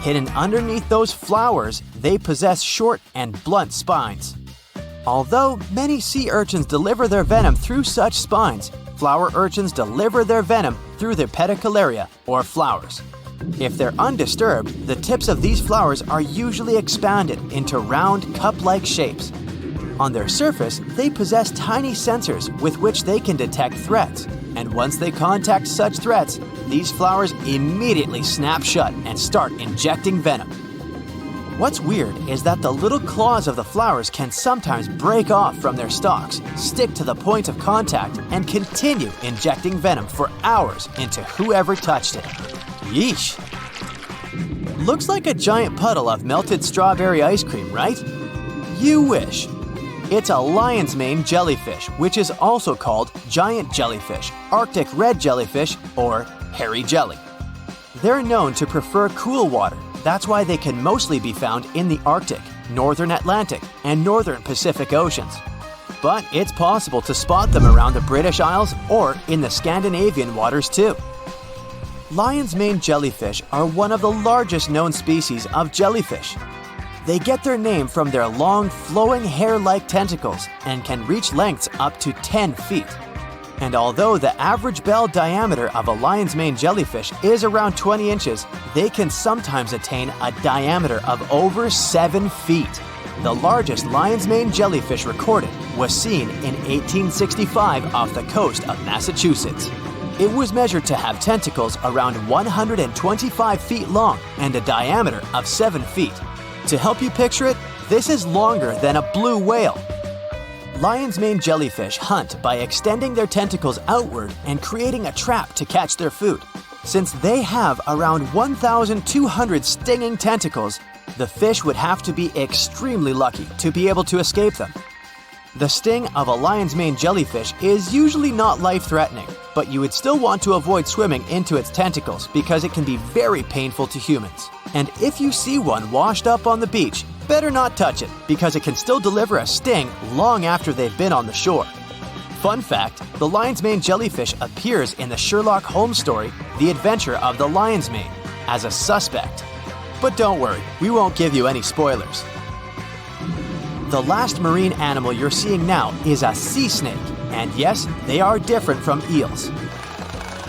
Hidden underneath those flowers, they possess short and blunt spines. Although many sea urchins deliver their venom through such spines, flower urchins deliver their venom through their pedicularia, or flowers. If they're undisturbed, the tips of these flowers are usually expanded into round, cup-like shapes. On their surface, they possess tiny sensors with which they can detect threats. And once they contact such threats, these flowers immediately snap shut and start injecting venom. What's weird is that the little claws of the flowers can sometimes break off from their stalks, stick to the point of contact, and continue injecting venom for hours into whoever touched it. Yeesh. Looks like a giant puddle of melted strawberry ice cream, right? You wish. It's a lion's mane jellyfish, which is also called giant jellyfish, Arctic red jellyfish, or hairy jelly. They're known to prefer cool water. That's why they can mostly be found in the Arctic, northern Atlantic, and northern Pacific Oceans. But it's possible to spot them around the British Isles or in the Scandinavian waters too. Lion's mane jellyfish are one of the largest known species of jellyfish. They get their name from their long, flowing hair-like tentacles and can reach lengths up to 10 feet. And although the average bell diameter of a lion's mane jellyfish is around 20 inches, they can sometimes attain a diameter of over 7 feet. The largest lion's mane jellyfish recorded was seen in 1865 off the coast of Massachusetts. It was measured to have tentacles around 125 feet long and a diameter of 7 feet. To help you picture it, this is longer than a blue whale. Lion's mane jellyfish hunt by extending their tentacles outward and creating a trap to catch their food. Since they have around 1,200 stinging tentacles, the fish would have to be extremely lucky to be able to escape them. The sting of a lion's mane jellyfish is usually not life-threatening, but you would still want to avoid swimming into its tentacles because it can be very painful to humans. And if you see one washed up on the beach, better not touch it because it can still deliver a sting long after they've been on the shore. Fun fact, the lion's mane jellyfish appears in the Sherlock Holmes story, The Adventure of the Lion's Mane, as a suspect. But don't worry, we won't give you any spoilers. The last marine animal you're seeing now is a sea snake, and yes, they are different from eels.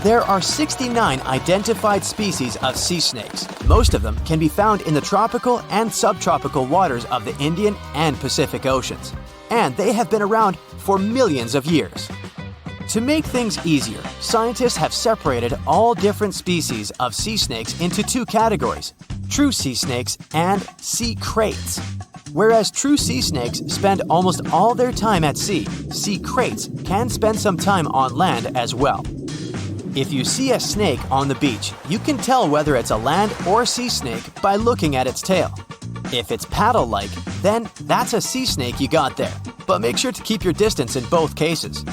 There are 69 identified species of sea snakes. Most of them can be found in the tropical and subtropical waters of the Indian and Pacific Oceans, and they have been around for millions of years. To make things easier, scientists have separated all different species of sea snakes into two categories: true sea snakes and sea kraits. Whereas true sea snakes spend almost all their time at sea kraits can spend some time on land as well. If you see a snake on the beach, you can tell whether it's a land or sea snake by looking at its tail. If it's paddle-like, then that's a sea snake you got there, but make sure to keep your distance in both cases.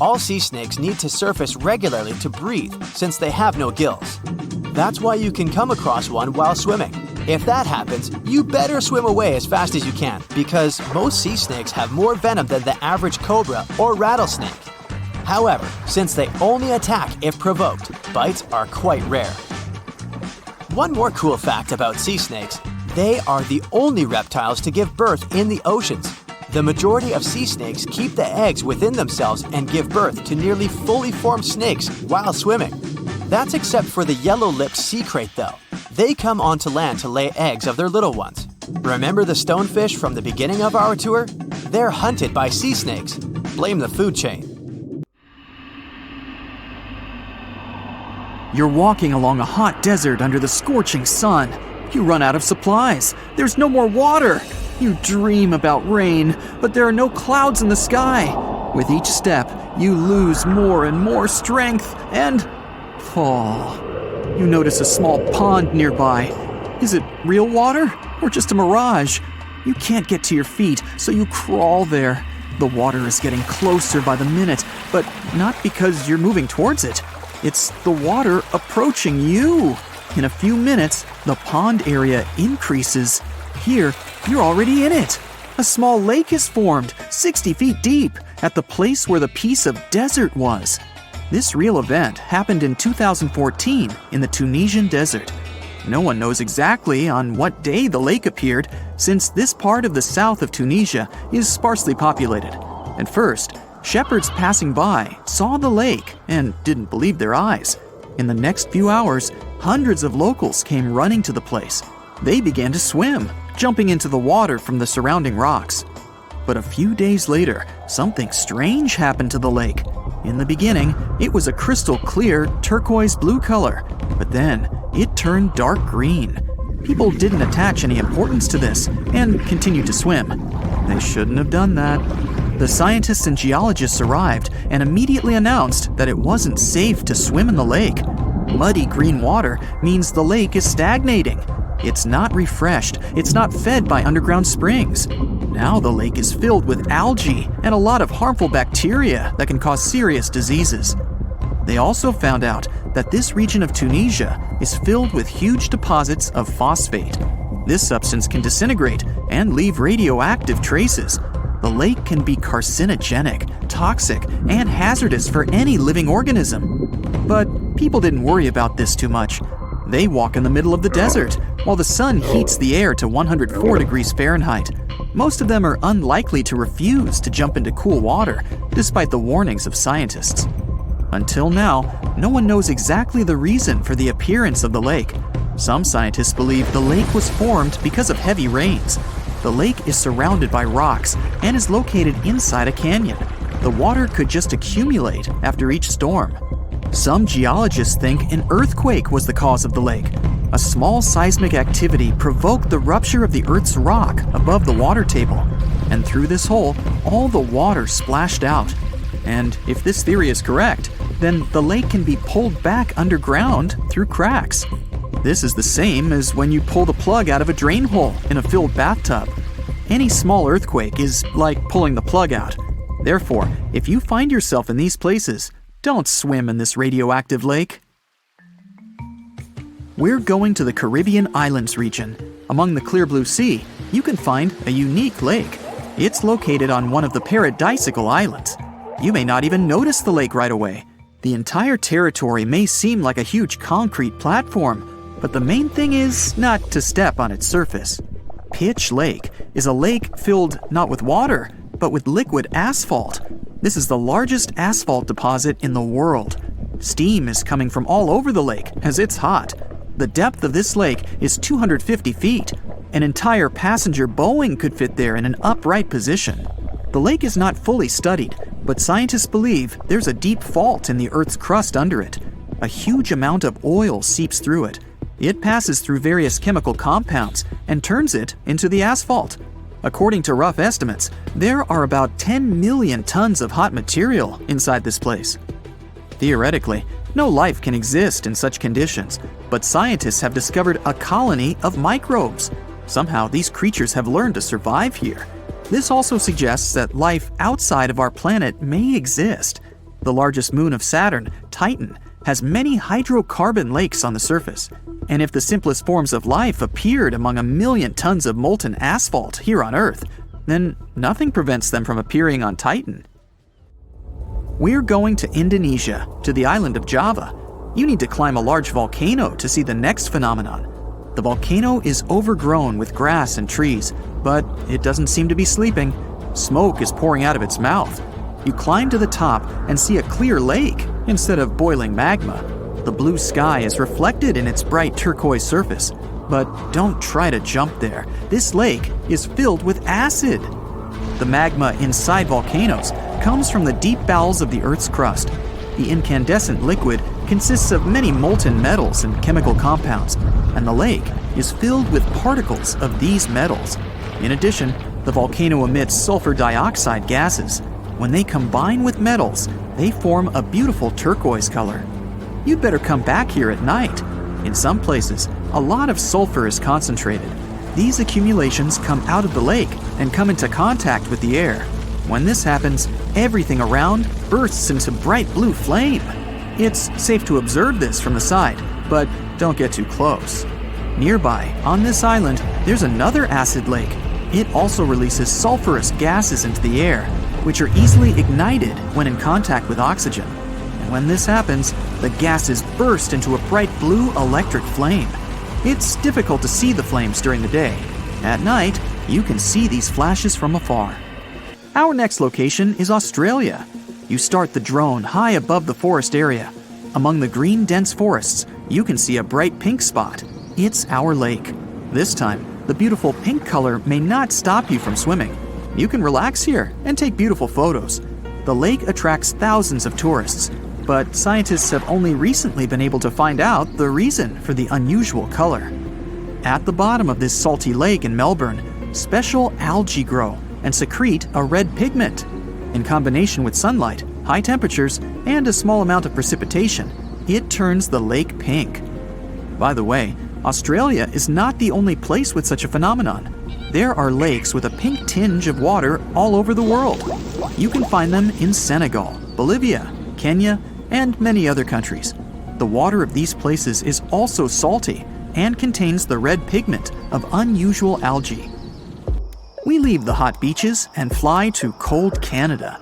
All sea snakes need to surface regularly to breathe since they have no gills. That's why you can come across one while swimming. If that happens, you better swim away as fast as you can because most sea snakes have more venom than the average cobra or rattlesnake. However, since they only attack if provoked, bites are quite rare. One more cool fact about sea snakes: they are the only reptiles to give birth in the oceans. The majority of sea snakes keep the eggs within themselves and give birth to nearly fully formed snakes while swimming. That's except for the yellow-lipped sea krait though. They come onto land to lay eggs of their little ones. Remember the stonefish from the beginning of our tour? They're hunted by sea snakes. Blame the food chain. You're walking along a hot desert under the scorching sun. You run out of supplies. There's no more water. You dream about rain, but there are no clouds in the sky. With each step, you lose more and more strength and fall. You notice a small pond nearby. Is it real water or just a mirage? You can't get to your feet, so you crawl there. The water is getting closer by the minute, but not because you're moving towards it. It's the water approaching you. In a few minutes, the pond area increases. Here, you're already in it. A small lake is formed, 60 feet deep, at the place where the piece of desert was. This real event happened in 2014 in the Tunisian desert. No one knows exactly on what day the lake appeared, since this part of the south of Tunisia is sparsely populated. At first, shepherds passing by saw the lake and didn't believe their eyes. In the next few hours, hundreds of locals came running to the place. They began to swim, jumping into the water from the surrounding rocks. But a few days later, something strange happened to the lake. In the beginning, it was a crystal clear turquoise blue color, but then it turned dark green. People didn't attach any importance to this and continued to swim. They shouldn't have done that. The scientists and geologists arrived and immediately announced that it wasn't safe to swim in the lake. Muddy green water means the lake is stagnating. It's not refreshed, it's not fed by underground springs. Now the lake is filled with algae and a lot of harmful bacteria that can cause serious diseases. They also found out that this region of Tunisia is filled with huge deposits of phosphate. This substance can disintegrate and leave radioactive traces. The lake can be carcinogenic, toxic, and hazardous for any living organism. But people didn't worry about this too much. They walk in the middle of the desert, while the sun heats the air to 104 degrees Fahrenheit. Most of them are unlikely to refuse to jump into cool water, despite the warnings of scientists. Until now, no one knows exactly the reason for the appearance of the lake. Some scientists believe the lake was formed because of heavy rains. The lake is surrounded by rocks and is located inside a canyon. The water could just accumulate after each storm. Some geologists think an earthquake was the cause of the lake. A small seismic activity provoked the rupture of the Earth's rock above the water table, and through this hole, all the water splashed out. And if this theory is correct, then the lake can be pulled back underground through cracks. This is the same as when you pull the plug out of a drain hole in a filled bathtub. Any small earthquake is like pulling the plug out. Therefore, if you find yourself in these places, don't swim in this radioactive lake. We're going to the Caribbean Islands region. Among the clear blue sea, you can find a unique lake. It's located on one of the paradisical islands. You may not even notice the lake right away. The entire territory may seem like a huge concrete platform, but the main thing is not to step on its surface. Pitch Lake is a lake filled not with water, but with liquid asphalt. This is the largest asphalt deposit in the world. Steam is coming from all over the lake as it's hot. The depth of this lake is 250 feet. An entire passenger Boeing could fit there in an upright position. The lake is not fully studied, but scientists believe there's a deep fault in the Earth's crust under it. A huge amount of oil seeps through it. It passes through various chemical compounds and turns it into the asphalt. According to rough estimates, there are about 10 million tons of hot material inside this place. Theoretically, no life can exist in such conditions, but scientists have discovered a colony of microbes. Somehow, these creatures have learned to survive here. This also suggests that life outside of our planet may exist. The largest moon of Saturn, Titan, has many hydrocarbon lakes on the surface. And if the simplest forms of life appeared among a million tons of molten asphalt here on Earth, then nothing prevents them from appearing on Titan. We're going to Indonesia, to the island of Java. You need to climb a large volcano to see the next phenomenon. The volcano is overgrown with grass and trees, but it doesn't seem to be sleeping. Smoke is pouring out of its mouth. You climb to the top and see a clear lake instead of boiling magma. The blue sky is reflected in its bright turquoise surface. But don't try to jump there. This lake is filled with acid. The magma inside volcanoes comes from the deep bowels of the Earth's crust. The incandescent liquid consists of many molten metals and chemical compounds, and the lake is filled with particles of these metals. In addition, the volcano emits sulfur dioxide gases. When they combine with metals, they form a beautiful turquoise color. You'd better come back here at night. In some places, a lot of sulfur is concentrated. These accumulations come out of the lake and come into contact with the air. When this happens, everything around bursts into bright blue flame. It's safe to observe this from the side, but don't get too close. Nearby, on this island, there's another acid lake. It also releases sulfurous gases into the air, which are easily ignited when in contact with oxygen. And when this happens, the gases burst into a bright blue electric flame. It's difficult to see the flames during the day. At night, you can see these flashes from afar. Our next location is Australia. You start the drone high above the forest area. Among the green dense forests, you can see a bright pink spot. It's our lake. This time, the beautiful pink color may not stop you from swimming. You can relax here and take beautiful photos. The lake attracts thousands of tourists, but scientists have only recently been able to find out the reason for the unusual color. At the bottom of this salty lake in Melbourne, special algae grow and secrete a red pigment. In combination with sunlight, high temperatures, and a small amount of precipitation, it turns the lake pink. By the way, Australia is not the only place with such a phenomenon. There are lakes with a pink tinge of water all over the world. You can find them in Senegal, Bolivia, Kenya, and many other countries. The water of these places is also salty and contains the red pigment of unusual algae. We leave the hot beaches and fly to cold Canada.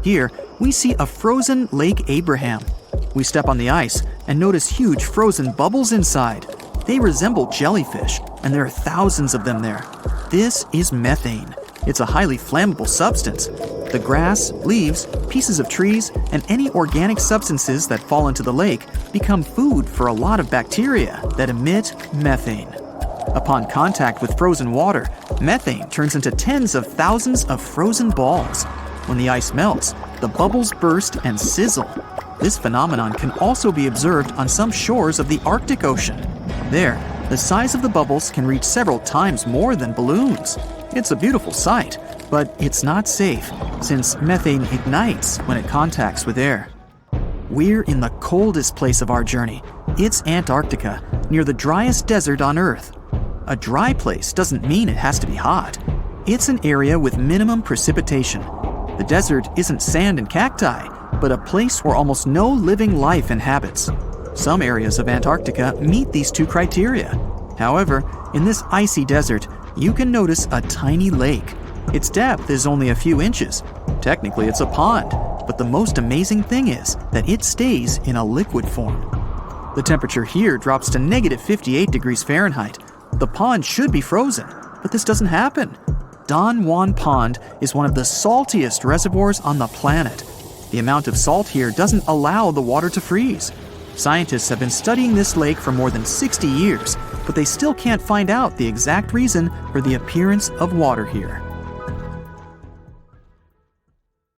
Here, we see a frozen Lake Abraham. We step on the ice and notice huge frozen bubbles inside. They resemble jellyfish, and there are thousands of them there. This is methane. It's a highly flammable substance. The grass, leaves, pieces of trees, and any organic substances that fall into the lake become food for a lot of bacteria that emit methane. Upon contact with frozen water, methane turns into tens of thousands of frozen balls. When the ice melts, the bubbles burst and sizzle. This phenomenon can also be observed on some shores of the Arctic Ocean. There, the size of the bubbles can reach several times more than balloons. It's a beautiful sight, but it's not safe, since methane ignites when it contacts with air. We're in the coldest place of our journey. It's Antarctica, near the driest desert on Earth. A dry place doesn't mean it has to be hot. It's an area with minimum precipitation. The desert isn't sand and cacti, but a place where almost no living life inhabits. Some areas of Antarctica meet these two criteria. However, in this icy desert, you can notice a tiny lake. Its depth is only a few inches. Technically, it's a pond, but the most amazing thing is that it stays in a liquid form. The temperature here drops to negative 58 degrees Fahrenheit. The pond should be frozen, but this doesn't happen. Don Juan Pond is one of the saltiest reservoirs on the planet. The amount of salt here doesn't allow the water to freeze. Scientists have been studying this lake for more than 60 years, but they still can't find out the exact reason for the appearance of water here.